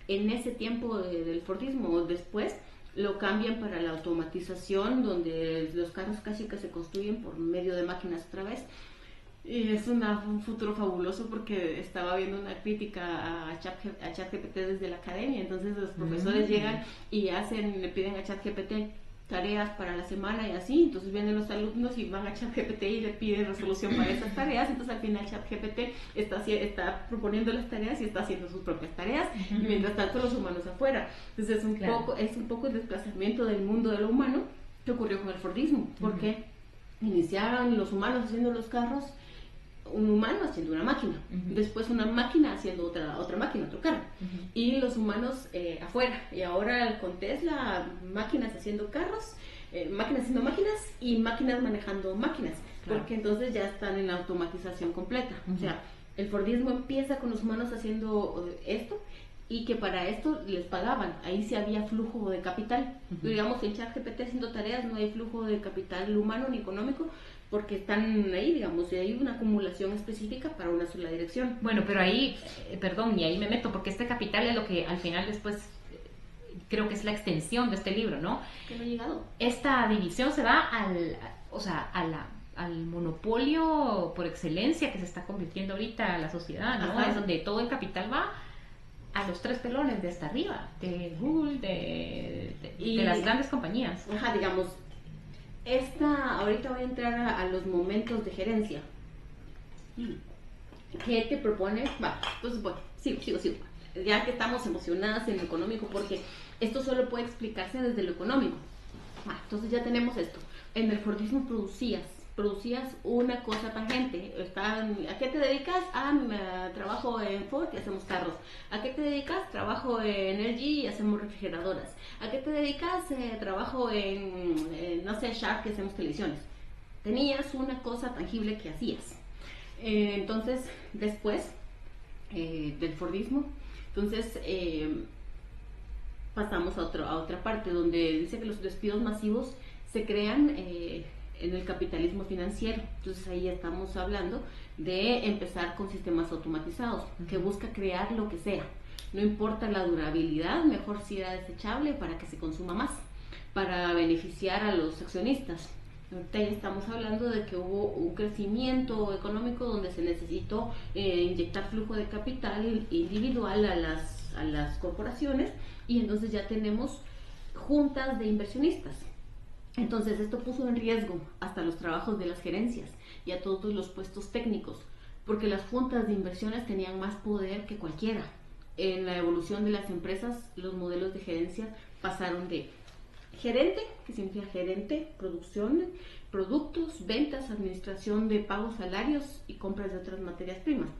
En ese tiempo del Fordismo, después lo cambian para la automatización, donde los carros casi que se construyen por medio de máquinas otra vez. Y es un futuro fabuloso, porque estaba viendo una crítica a ChatGPT desde la academia. Entonces los profesores llegan y le piden a ChatGPT tareas para la semana y así. Entonces vienen los alumnos y van a ChatGPT y le piden resolución para esas tareas. Entonces al final ChatGPT está proponiendo las tareas y está haciendo sus propias tareas, y mientras tanto los humanos afuera. Entonces es un poco el desplazamiento del mundo de lo humano que ocurrió con el Fordismo, porque iniciaron los humanos haciendo los carros, un humano haciendo una máquina, después una máquina haciendo otra máquina, otro carro, y los humanos afuera. Y ahora con Tesla, máquinas haciendo carros, máquinas haciendo máquinas y máquinas manejando máquinas, porque entonces ya están en la automatización completa. O sea, el Fordismo empieza con los humanos haciendo esto, y que para esto les pagaban, ahí sí había flujo de capital. Digamos, en ChatGPT haciendo tareas no hay flujo de capital humano ni económico, porque están ahí, digamos, y hay una acumulación específica para una sola dirección. Bueno, pero ahí, perdón, y ahí me meto, porque este capital es lo que al final después creo que es la extensión de este libro, ¿no? Que no ha llegado. Esta división se va al monopolio por excelencia que se está convirtiendo ahorita la sociedad, ¿no? Es donde todo el capital va a los tres pelones de hasta arriba, de Google, de las grandes compañías. Ajá, digamos, ahorita voy a entrar a los momentos de gerencia. ¿Qué te propone? Va, entonces bueno, sigo. Ya que estamos emocionadas en lo económico, porque esto solo puede explicarse desde lo económico. Entonces ya tenemos esto. En el Fordismo producías producías una cosa tangente. ¿A qué te dedicas? Trabajo en Ford y hacemos carros. ¿A qué te dedicas? Trabajo en LG y hacemos refrigeradoras. ¿A qué te dedicas? Trabajo no sé, Sharp y hacemos televisiones. Tenías una cosa tangible que hacías. Entonces, después del Fordismo, entonces pasamos a otra parte donde dice que los despidos masivos se crean en el capitalismo financiero. Entonces ahí estamos hablando de empezar con sistemas automatizados que busca crear lo que sea. No importa la durabilidad, mejor si era desechable para que se consuma más, para beneficiar a los accionistas. Ahorita ya estamos hablando de que hubo un crecimiento económico donde se necesitó inyectar flujo de capital individual a las corporaciones, y entonces ya tenemos juntas de inversionistas. Entonces esto puso en riesgo hasta los trabajos de las gerencias y a todos los puestos técnicos, porque las juntas de inversiones tenían más poder que cualquiera. En la evolución de las empresas, los modelos de gerencia pasaron de gerente, que significa gerente, producción, productos, ventas, administración de pagos, salarios y compras de otras materias primas.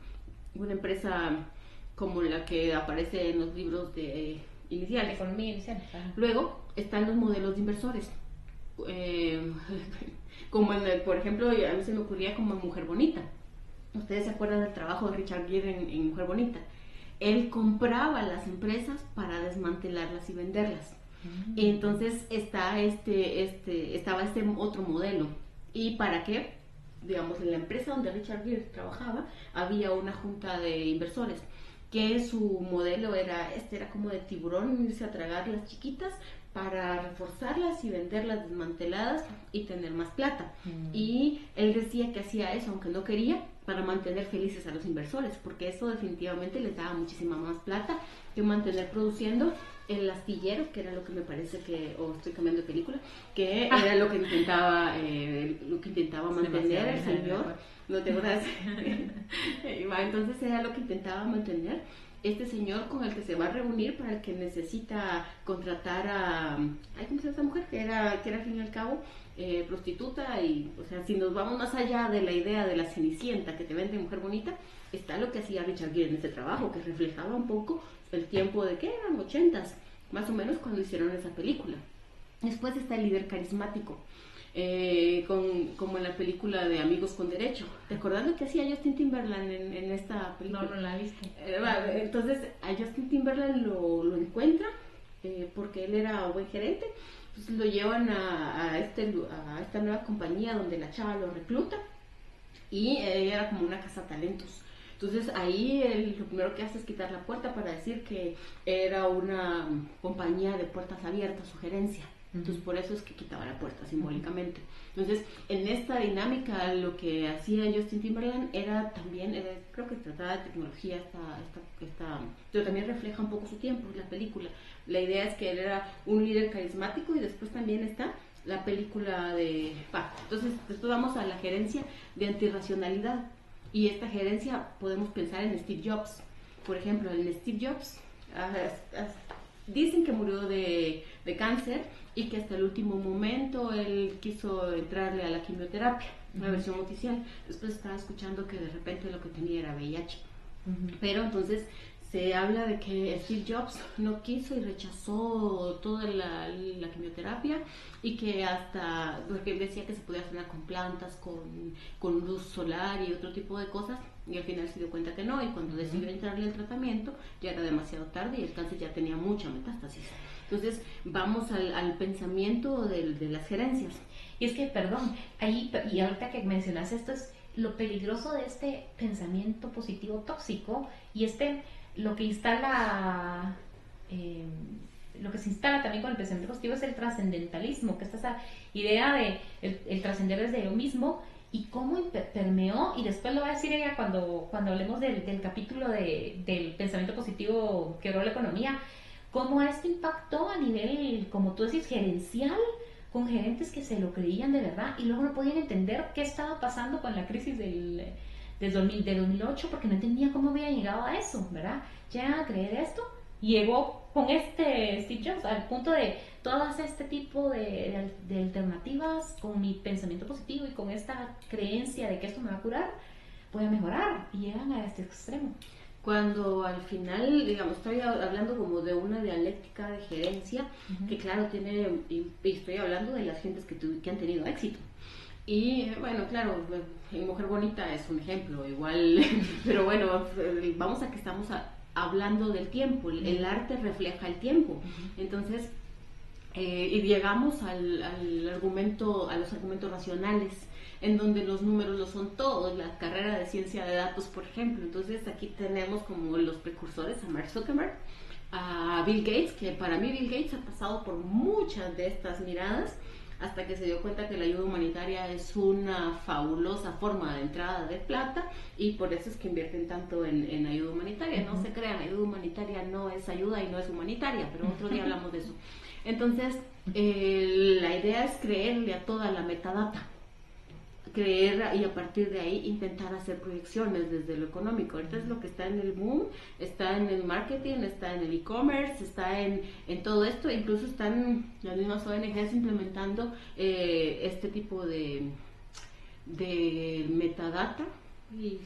Una empresa como la que aparece en los libros de iniciales. Economía inicial. Luego están los modelos de inversores. Como por ejemplo, a mí se me ocurría como en Mujer Bonita. Ustedes se acuerdan del trabajo de Richard Gere en Mujer Bonita. Él compraba las empresas para desmantelarlas y venderlas. Entonces estaba este otro modelo. ¿Y para qué? Digamos, en la empresa donde Richard Gere trabajaba había una junta de inversores que su modelo era como de tiburón, irse a tragar las chiquitas para reforzarlas y venderlas desmanteladas y tener más plata. Y él decía que hacía eso, aunque no quería, para mantener felices a los inversores, porque eso definitivamente les daba muchísima más plata que mantener produciendo el astillero, que era lo que me parece que, o estoy cambiando de película, que era lo que intentaba mantener el señor. No te acuerdas. Entonces era lo que intentaba mantener este señor con el que se va a reunir, para el que necesita contratar a... ¿Cómo se llama esa mujer? Que era al fin y al cabo prostituta. Y, o sea, si nos vamos más allá de la idea de la Cenicienta que te vende Mujer Bonita, está lo que hacía Richard Gere en ese trabajo, que reflejaba un poco el tiempo de que eran 80s, más o menos, cuando hicieron esa película. Después está el líder carismático. Como en la película de Amigos con Derecho. ¿Te acordás de que hacía Justin Timberland en esta película? No la he visto. Entonces a Justin Timberland lo encuentra porque él era buen gerente. Entonces lo llevan a esta nueva compañía donde la chava lo recluta, y era como una cazatalentos. Entonces ahí lo primero que hace es quitar la puerta para decir que era una compañía de puertas abiertas, sugerencia. Entonces por eso es que quitaba la puerta simbólicamente. Entonces en esta dinámica lo que hacía Justin Timberland era también, creo que trataba de tecnología, pero también refleja un poco su tiempo, la película. La idea es que él era un líder carismático, y después también está la película de... entonces después vamos a la gerencia de antirracionalidad, y esta gerencia podemos pensar en Steve Jobs. Por ejemplo, en Steve Jobs dicen que murió de cáncer, y que hasta el último momento él quiso entrarle a la quimioterapia, una versión oficial. Después estaba escuchando que de repente lo que tenía era VIH. Pero entonces se habla de que Steve Jobs no quiso y rechazó toda la quimioterapia, y que porque él decía que se podía hacer con plantas, con luz solar y otro tipo de cosas, y al final se dio cuenta que no, y cuando decidió entrarle al tratamiento ya era demasiado tarde y el cáncer ya tenía mucha metástasis. Entonces vamos al pensamiento de las gerencias. Y es que, perdón, y ahorita que mencionas esto, es lo peligroso de este pensamiento positivo tóxico, y lo que instala, lo que se instala también con el pensamiento positivo es el trascendentalismo, que es esa idea de el trascender desde yo mismo, y cómo permeó, y después lo va a decir ella cuando hablemos del capítulo del pensamiento positivo que quebró la economía, cómo esto impactó a nivel, como tú decís, gerencial, con gerentes que se lo creían de verdad y luego no podían entender qué estaba pasando con la crisis del 2008, porque no entendían cómo había llegado a eso, ¿verdad? Llegan a creer esto llegó con Steve Jobs al punto de todas este tipo de alternativas, con mi pensamiento positivo y con esta creencia de que esto me va a curar, voy a mejorar, y llegan a este extremo. Cuando al final, digamos, estoy hablando como de una dialéctica de gerencia, que claro, tiene, y estoy hablando de las gentes que han tenido éxito. Y bueno, claro, Mujer Bonita es un ejemplo, igual, pero bueno, vamos a que estamos hablando del tiempo, el arte refleja el tiempo. Entonces, y llegamos al argumento, a los argumentos racionales, en donde los números lo son todos, la carrera de ciencia de datos, por ejemplo. Entonces aquí tenemos como los precursores a Mark Zuckerberg, a Bill Gates, que para mí Bill Gates ha pasado por muchas de estas miradas, hasta que se dio cuenta que la ayuda humanitaria es una fabulosa forma de entrada de plata, y por eso es que invierten tanto en ayuda humanitaria. No se crean, ayuda humanitaria no es ayuda y no es humanitaria, pero otro día hablamos de eso. Entonces, la idea es creerle a toda la metadata, creer, y a partir de ahí intentar hacer proyecciones desde lo económico. Ahorita es lo que está en el boom, está en el marketing, está en el e-commerce, está en todo esto. Incluso están las mismas ONGs implementando este tipo de metadata, y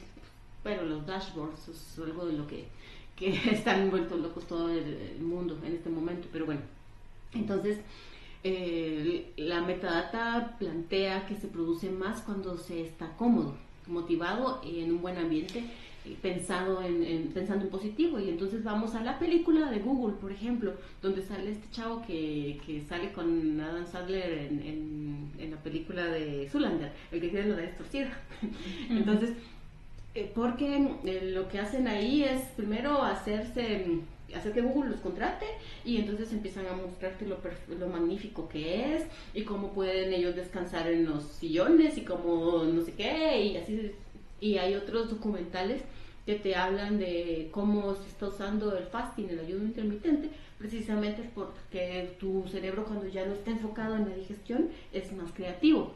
bueno, los dashboards es algo de lo que están vueltos locos todo el mundo en este momento. Pero bueno, entonces la metadata plantea que se produce más cuando se está cómodo, motivado y en un buen ambiente, pensando en positivo. Y entonces vamos a la película de Google, por ejemplo, donde sale este chavo que sale con Adam Sandler en la película de Zoolander, el que tiene la distorsida. Entonces, porque lo que hacen ahí es primero hacer que Google los contrate, y entonces empiezan a mostrarte lo magnífico que es, y cómo pueden ellos descansar en los sillones, y cómo no sé qué, y así. Y hay otros documentales que te hablan de cómo se está usando el fasting, el ayuno intermitente, precisamente porque tu cerebro, cuando ya no está enfocado en la digestión, es más creativo.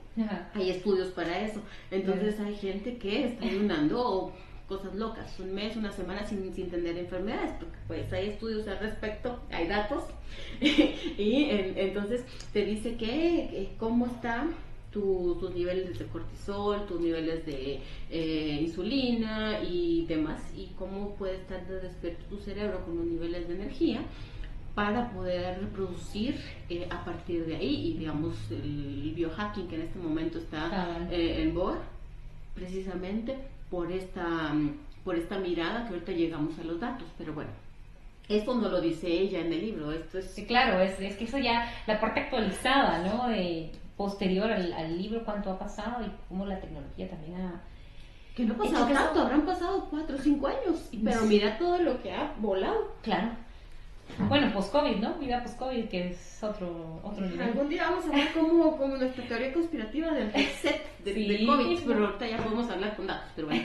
Hay estudios para eso. Entonces hay gente que está ayunando cosas locas, un mes, una semana sin tener enfermedades, porque pues hay estudios al respecto, hay datos. Y entonces te dice que cómo está tus niveles de cortisol, tus niveles de insulina y demás, y cómo puede estar despierto tu cerebro con los niveles de energía para poder reproducir a partir de ahí. Y digamos, el biohacking, que en este momento está en boga, precisamente por esta mirada, que ahorita llegamos a los datos. Pero bueno, esto no lo dice ella en el libro, esto es... Sí, claro, es que eso ya, la parte actualizada, ¿no? Posterior al libro, cuánto ha pasado y cómo la tecnología también ha... Que no ha pasado tanto, habrán pasado 4 o 5 años, pero mira todo lo que ha volado. Claro. Bueno, post-COVID, ¿no? Vida post-COVID, que es otro nivel. Algún día vamos a ver como nuestra teoría conspirativa del reset de COVID, pero ahorita ya podemos hablar con datos. Pero bueno,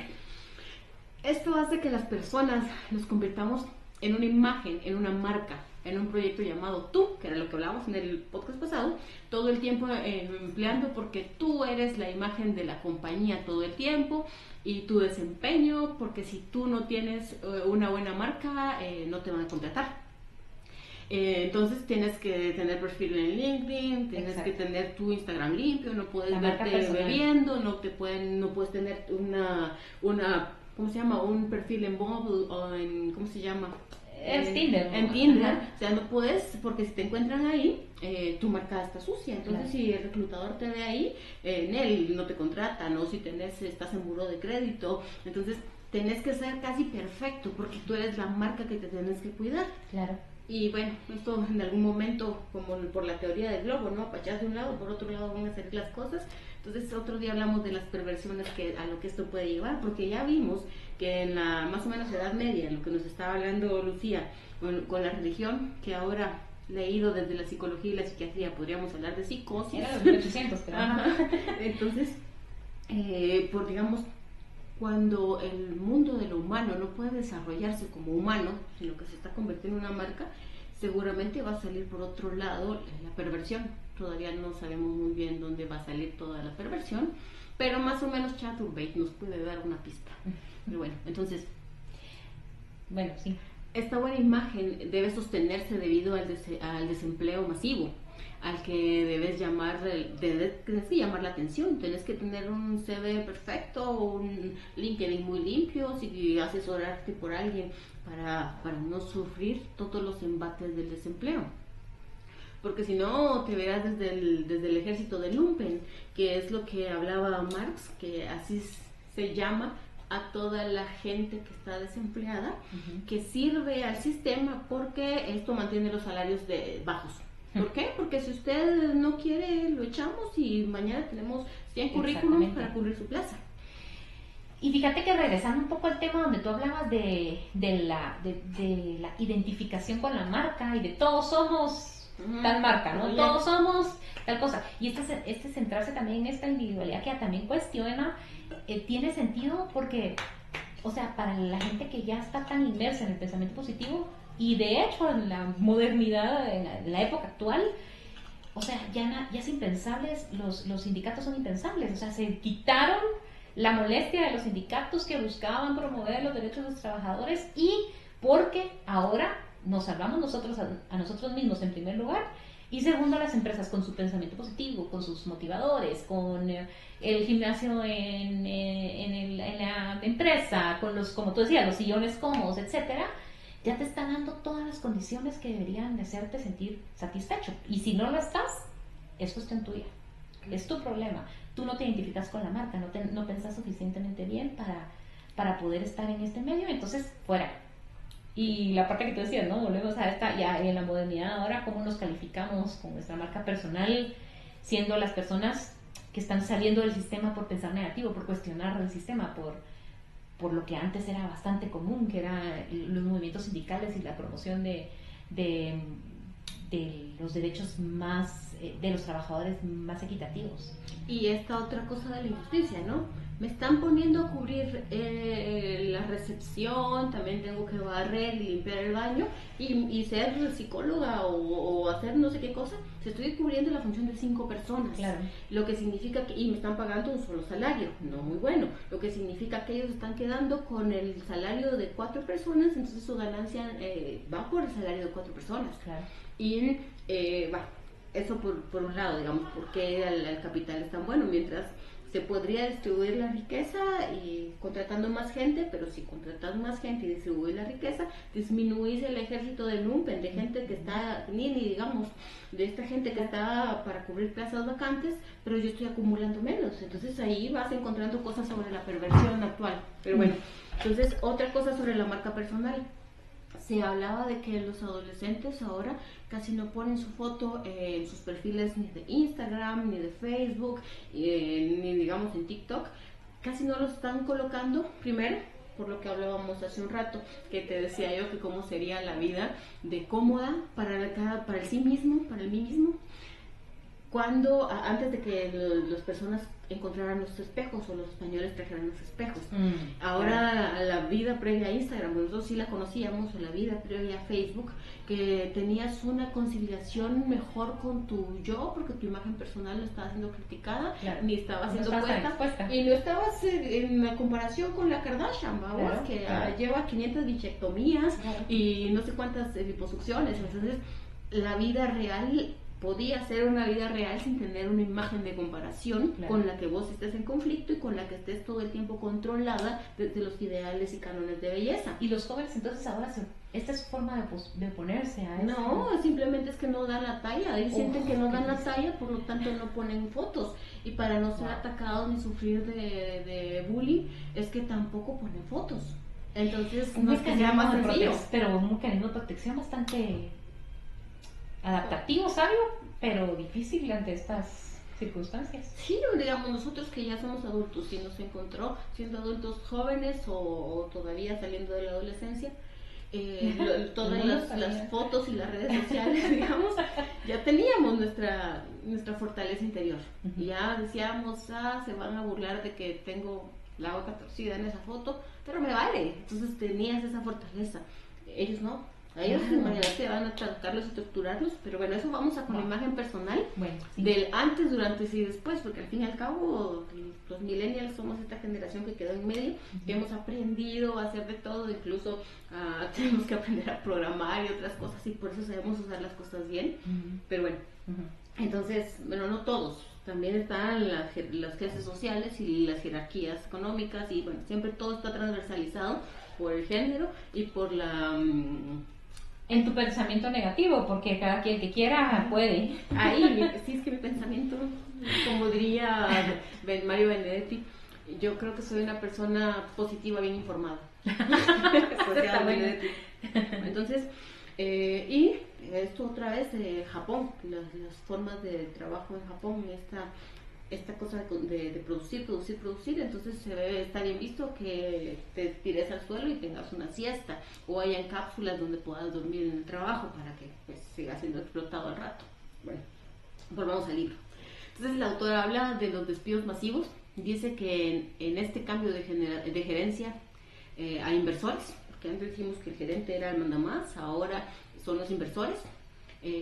esto hace que las personas nos convirtamos en una imagen, en una marca, en un proyecto llamado tú, que era lo que hablábamos en el podcast pasado, todo el tiempo empleando, porque tú eres la imagen de la compañía todo el tiempo, y tu desempeño, porque si tú no tienes una buena marca, no te van a contratar. Entonces tienes que tener perfil en LinkedIn, tienes que tener tu Instagram limpio, no puedes verte bebiendo, no puedes tener una ¿cómo se llama? Un perfil en Bumble o en, ¿cómo se llama? Es Tinder. En Tinder. O sea, no puedes, porque si te encuentran ahí, tu marca está sucia. Entonces, si el reclutador te ve ahí, en él no te contrata, ¿no? Si estás en buró de crédito, entonces tenés que ser casi perfecto, porque tú eres la marca que te tienes que cuidar. Claro. Y bueno, esto en algún momento, como por la teoría del globo, ¿no? Apachás de un lado, por otro lado van a salir las cosas. Entonces otro día hablamos de las perversiones a lo que esto puede llevar, porque ya vimos que en la más o menos Edad Media, lo que nos estaba hablando Lucía, con la religión, que ahora leído desde la psicología y la psiquiatría, podríamos hablar de psicosis. Era los 1800, pero... Entonces, digamos, cuando el mundo de lo humano no puede desarrollarse como humano, sino que se está convirtiendo en una marca, seguramente va a salir por otro lado la perversión. Todavía no sabemos muy bien dónde va a salir toda la perversión, pero más o menos Chaturbate nos puede dar una pista. Pero bueno, entonces... Bueno, sí. esta buena imagen debe sostenerse debido al desempleo masivo, al que debes tienes que llamar la atención, tienes que tener un CV perfecto, un LinkedIn muy limpio, si asesorarte por alguien para no sufrir todos los embates del desempleo. Porque si no, te verás desde el ejército de lumpen, que es lo que hablaba Marx, que así se llama a toda la gente que está desempleada, que sirve al sistema porque esto mantiene los salarios bajos. ¿Por qué? Porque si usted no quiere, lo echamos y mañana tenemos 100 currículums para cubrir su plaza. Y fíjate que regresando un poco al tema donde tú hablabas de la identificación con la marca y de todos somos tal marca, ¿no? Todos somos tal cosa. Y este centrarse también en esta individualidad que también cuestiona, tiene sentido porque, o sea, para la gente que ya está tan inmersa en el pensamiento positivo, y de hecho en la modernidad, en la época actual, o sea, ya es impensable, los sindicatos son impensables, o sea, se quitaron la molestia de los sindicatos que buscaban promover los derechos de los trabajadores, y porque ahora nos salvamos nosotros a nosotros mismos en primer lugar, y segundo, las empresas con su pensamiento positivo, con sus motivadores, con el gimnasio en la empresa, con los, como tú decías, los sillones cómodos, etcétera, ya te están dando todas las condiciones que deberían de hacerte sentir satisfecho. Y si no lo estás, es cuestión tuya, es tu problema. Tú no te identificas con la marca, no pensás suficientemente bien para poder estar en este medio, entonces fuera. Y la parte que tú decías, ¿no? Volvemos a esta, ya en la modernidad ahora, cómo nos calificamos con nuestra marca personal, siendo las personas que están saliendo del sistema por pensar negativo, por cuestionar el sistema, por lo que antes era bastante común, que eran los movimientos sindicales y la promoción de los derechos más, de los trabajadores más equitativos. Y esta otra cosa de la injusticia, ¿no? Me están poniendo a cubrir la recepción, también tengo que barrer y limpiar el baño y ser psicóloga o hacer no sé qué cosa. Si estoy cubriendo la función de 5 personas, claro. Lo que significa que, y me están pagando un solo salario, no muy bueno, lo que significa que ellos están quedando con el salario de 4 personas, entonces su ganancia va por el salario de 4 personas. Claro. Y eso por un lado, digamos, porque el capital es tan bueno, mientras se podría distribuir la riqueza y contratando más gente, pero si contratas más gente y distribuir la riqueza, disminuís el ejército de lumpen, de gente que está, ni digamos, de esta gente que está para cubrir plazas vacantes, pero yo estoy acumulando menos. Entonces ahí vas encontrando cosas sobre la perversión actual. Pero bueno, entonces otra cosa sobre la marca personal. Se hablaba de que los adolescentes ahora casi no ponen su foto en sus perfiles ni de Instagram, ni de Facebook, ni digamos en TikTok. Casi no los están colocando, primero, por lo que hablábamos hace un rato, que te decía yo que cómo sería la vida de cómoda para el sí mismo, para el mí mismo, antes de que las personas encontraran los espejos o los españoles trajeran los espejos. Ahora claro. La vida previa a Instagram, nosotros sí la conocíamos, o la vida previa a Facebook, que tenías una conciliación mejor con tu yo, porque tu imagen personal no estaba siendo criticada, claro. Ni estaba siendo puesta, y no estabas en la comparación con la Kardashian, vamos, claro, que claro. Lleva 500 bichectomías, claro. Y no sé cuántas liposucciones. Entonces la vida real podía ser una vida real sin tener una imagen de comparación, claro. Con la que vos estés en conflicto y con la que estés todo el tiempo controlada desde los ideales y cánones de belleza. Y los jóvenes entonces ahora esta es su forma de oponerse a eso. No, simplemente es que no dan la talla, ellos sienten que no dan la talla, por lo tanto no ponen fotos, y para no ser atacados ni sufrir de bullying es que tampoco ponen fotos. Entonces no es que sea más sencillo, pero un mecanismo de protección bastante adaptativo, sabio, pero difícil ante estas circunstancias. Sí, digamos, nosotros que ya somos adultos y nos encontró siendo adultos jóvenes o todavía saliendo de la adolescencia, todas las fotos y las redes sociales, digamos, ya teníamos nuestra fortaleza interior. Y ya decíamos, se van a burlar de que tengo la boca torcida en esa foto, pero me vale. Entonces tenías esa fortaleza. Ellos no. A ellos, imagínate, van a tratarlos y torturarlos, pero bueno, eso vamos a con la imagen personal del antes, durante y después, porque al fin y al cabo los millennials somos esta generación que quedó en medio, que hemos aprendido a hacer de todo, incluso tenemos que aprender a programar y otras cosas, y por eso sabemos usar las cosas bien, pero bueno, entonces, bueno, no todos. También están las clases sociales y las jerarquías económicas, y bueno, siempre todo está transversalizado por el género y por la... en tu pensamiento negativo, porque cada quien que quiera puede. Ahí, sí, es que mi pensamiento, como diría Mario Benedetti, yo creo que soy una persona positiva, bien informada. Benedetti. Entonces, y esto otra vez, Japón, las formas de trabajo en Japón, esta cosa de producir, entonces está bien visto que te tires al suelo y tengas una siesta, o hayan cápsulas donde puedas dormir en el trabajo para que pues siga siendo explotado al rato. Bueno, volvamos al libro. Entonces la autora habla de los despidos masivos, dice que en este cambio de gerencia hay inversores, porque antes dijimos que el gerente era el mandamás, ahora son los inversores.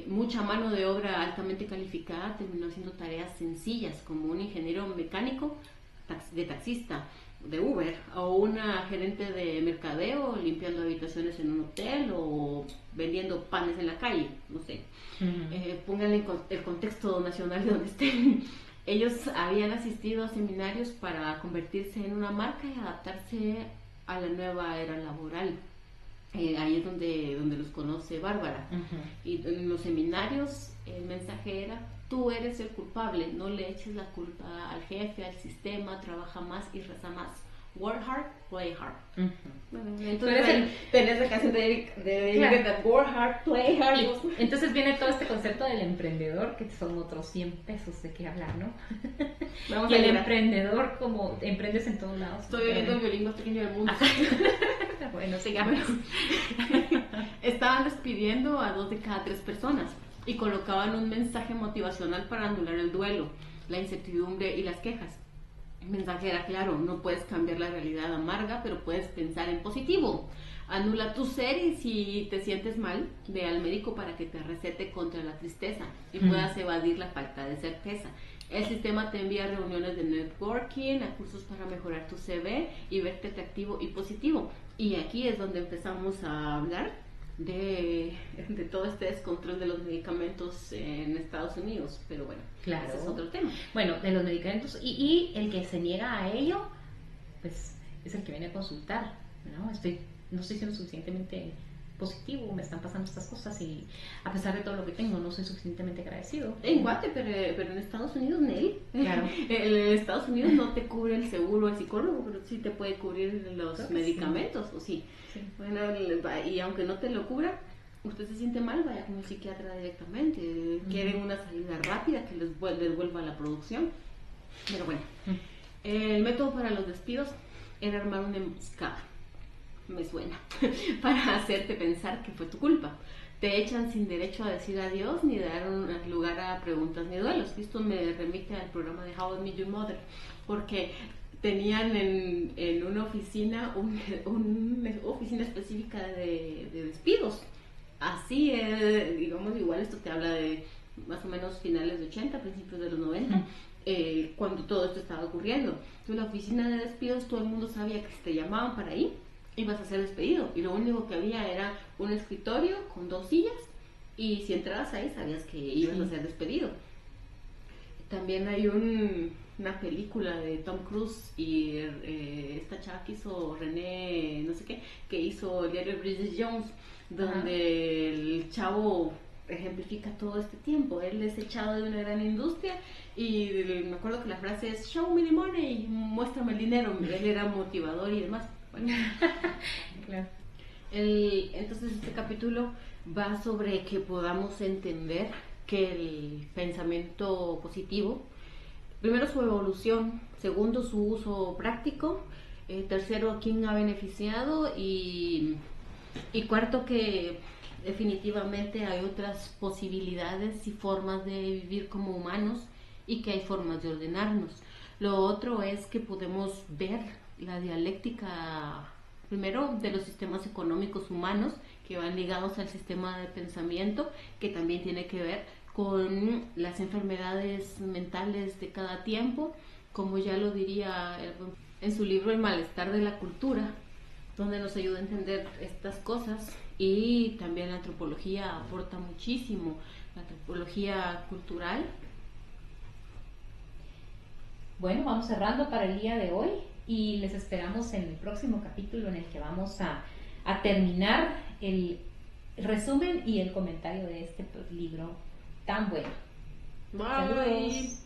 Mucha mano de obra altamente calificada terminó haciendo tareas sencillas como un ingeniero mecánico, de taxista, de Uber, o una gerente de mercadeo limpiando habitaciones en un hotel o vendiendo panes en la calle, no sé. Pónganle el contexto nacional de donde estén. Ellos habían asistido a seminarios para convertirse en una marca y adaptarse a la nueva era laboral. Ahí es donde los conoce Bárbara. Y en los seminarios el mensaje era: tú eres el culpable, no le eches la culpa al jefe, al sistema, trabaja más y reza más. Work hard, play hard. Bueno, entonces tenés la canción de work hard, play hard. Entonces viene todo este concepto del emprendedor, que son otros 100 pesos de qué hablar, ¿no? Vamos y el emprendedor, como emprendes en todos lados. Estoy viendo el violín más pequeño del mundo. Bueno, sigamos. Estaban despidiendo a 2 de cada 3 personas y colocaban un mensaje motivacional para anular el duelo, la incertidumbre y las quejas. El mensaje era claro: no puedes cambiar la realidad amarga, pero puedes pensar en positivo. Anula tu ser y si te sientes mal, ve al médico para que te recete contra la tristeza y puedas evadir la falta de certeza. El sistema te envía a reuniones de networking, a cursos para mejorar tu CV y verte atractivo y positivo. Y aquí es donde empezamos a hablar de todo este descontrol de los medicamentos en Estados Unidos, pero bueno, claro, ese es otro tema. Bueno, de los medicamentos, y el que se niega a ello, pues es el que viene a consultar, ¿no? No estoy siendo suficientemente positivo, me están pasando estas cosas y a pesar de todo lo que tengo no soy suficientemente agradecido. En Guate, pero en Estados Unidos, Nel. Claro. En Estados Unidos no te cubre el seguro el psicólogo, pero sí te puede cubrir los medicamentos, sí. O sí. Bueno, y aunque no te lo cubra, usted se siente mal, vaya con el psiquiatra directamente. Quieren una salida rápida que les devuelva la producción. Pero bueno, el método para los despidos era armar una emboscada. Me suena, para hacerte pensar que fue tu culpa. Te echan sin derecho a decir adiós ni dar lugar a preguntas ni duelos. Esto me remite al programa de How I Met Your Mother, porque tenían en una oficina una oficina específica de despidos. Así, digamos, igual esto te habla de más o menos finales de 80, principios de los 90. Cuando todo esto estaba ocurriendo. En la oficina de despidos todo el mundo sabía que si te llamaban para ahí ibas a ser despedido, y lo único que había era un escritorio con 2 sillas, y si entrabas ahí sabías que ibas a ser despedido. También hay una película de Tom Cruise y esta chava que hizo René, no sé qué, que hizo el diario Bridget Jones, donde el chavo ejemplifica todo este tiempo. Él es echado de una gran industria y me acuerdo que la frase es "show me the money", muéstrame el dinero. Él era motivador y demás. Bueno, claro. Entonces este capítulo va sobre que podamos entender que el pensamiento positivo, primero su evolución, segundo su uso práctico, tercero a quién ha beneficiado y cuarto que definitivamente hay otras posibilidades y formas de vivir como humanos y que hay formas de ordenarnos. Lo otro es que podemos ver la dialéctica, primero, de los sistemas económicos humanos que van ligados al sistema de pensamiento, que también tiene que ver con las enfermedades mentales de cada tiempo, como ya lo diría en su libro El malestar de la cultura, donde nos ayuda a entender estas cosas. Y también la antropología aporta muchísimo, la antropología cultural. Bueno, vamos cerrando para el día de hoy y les esperamos en el próximo capítulo en el que vamos a terminar el resumen y el comentario de este libro tan bueno. Bye. Saludos.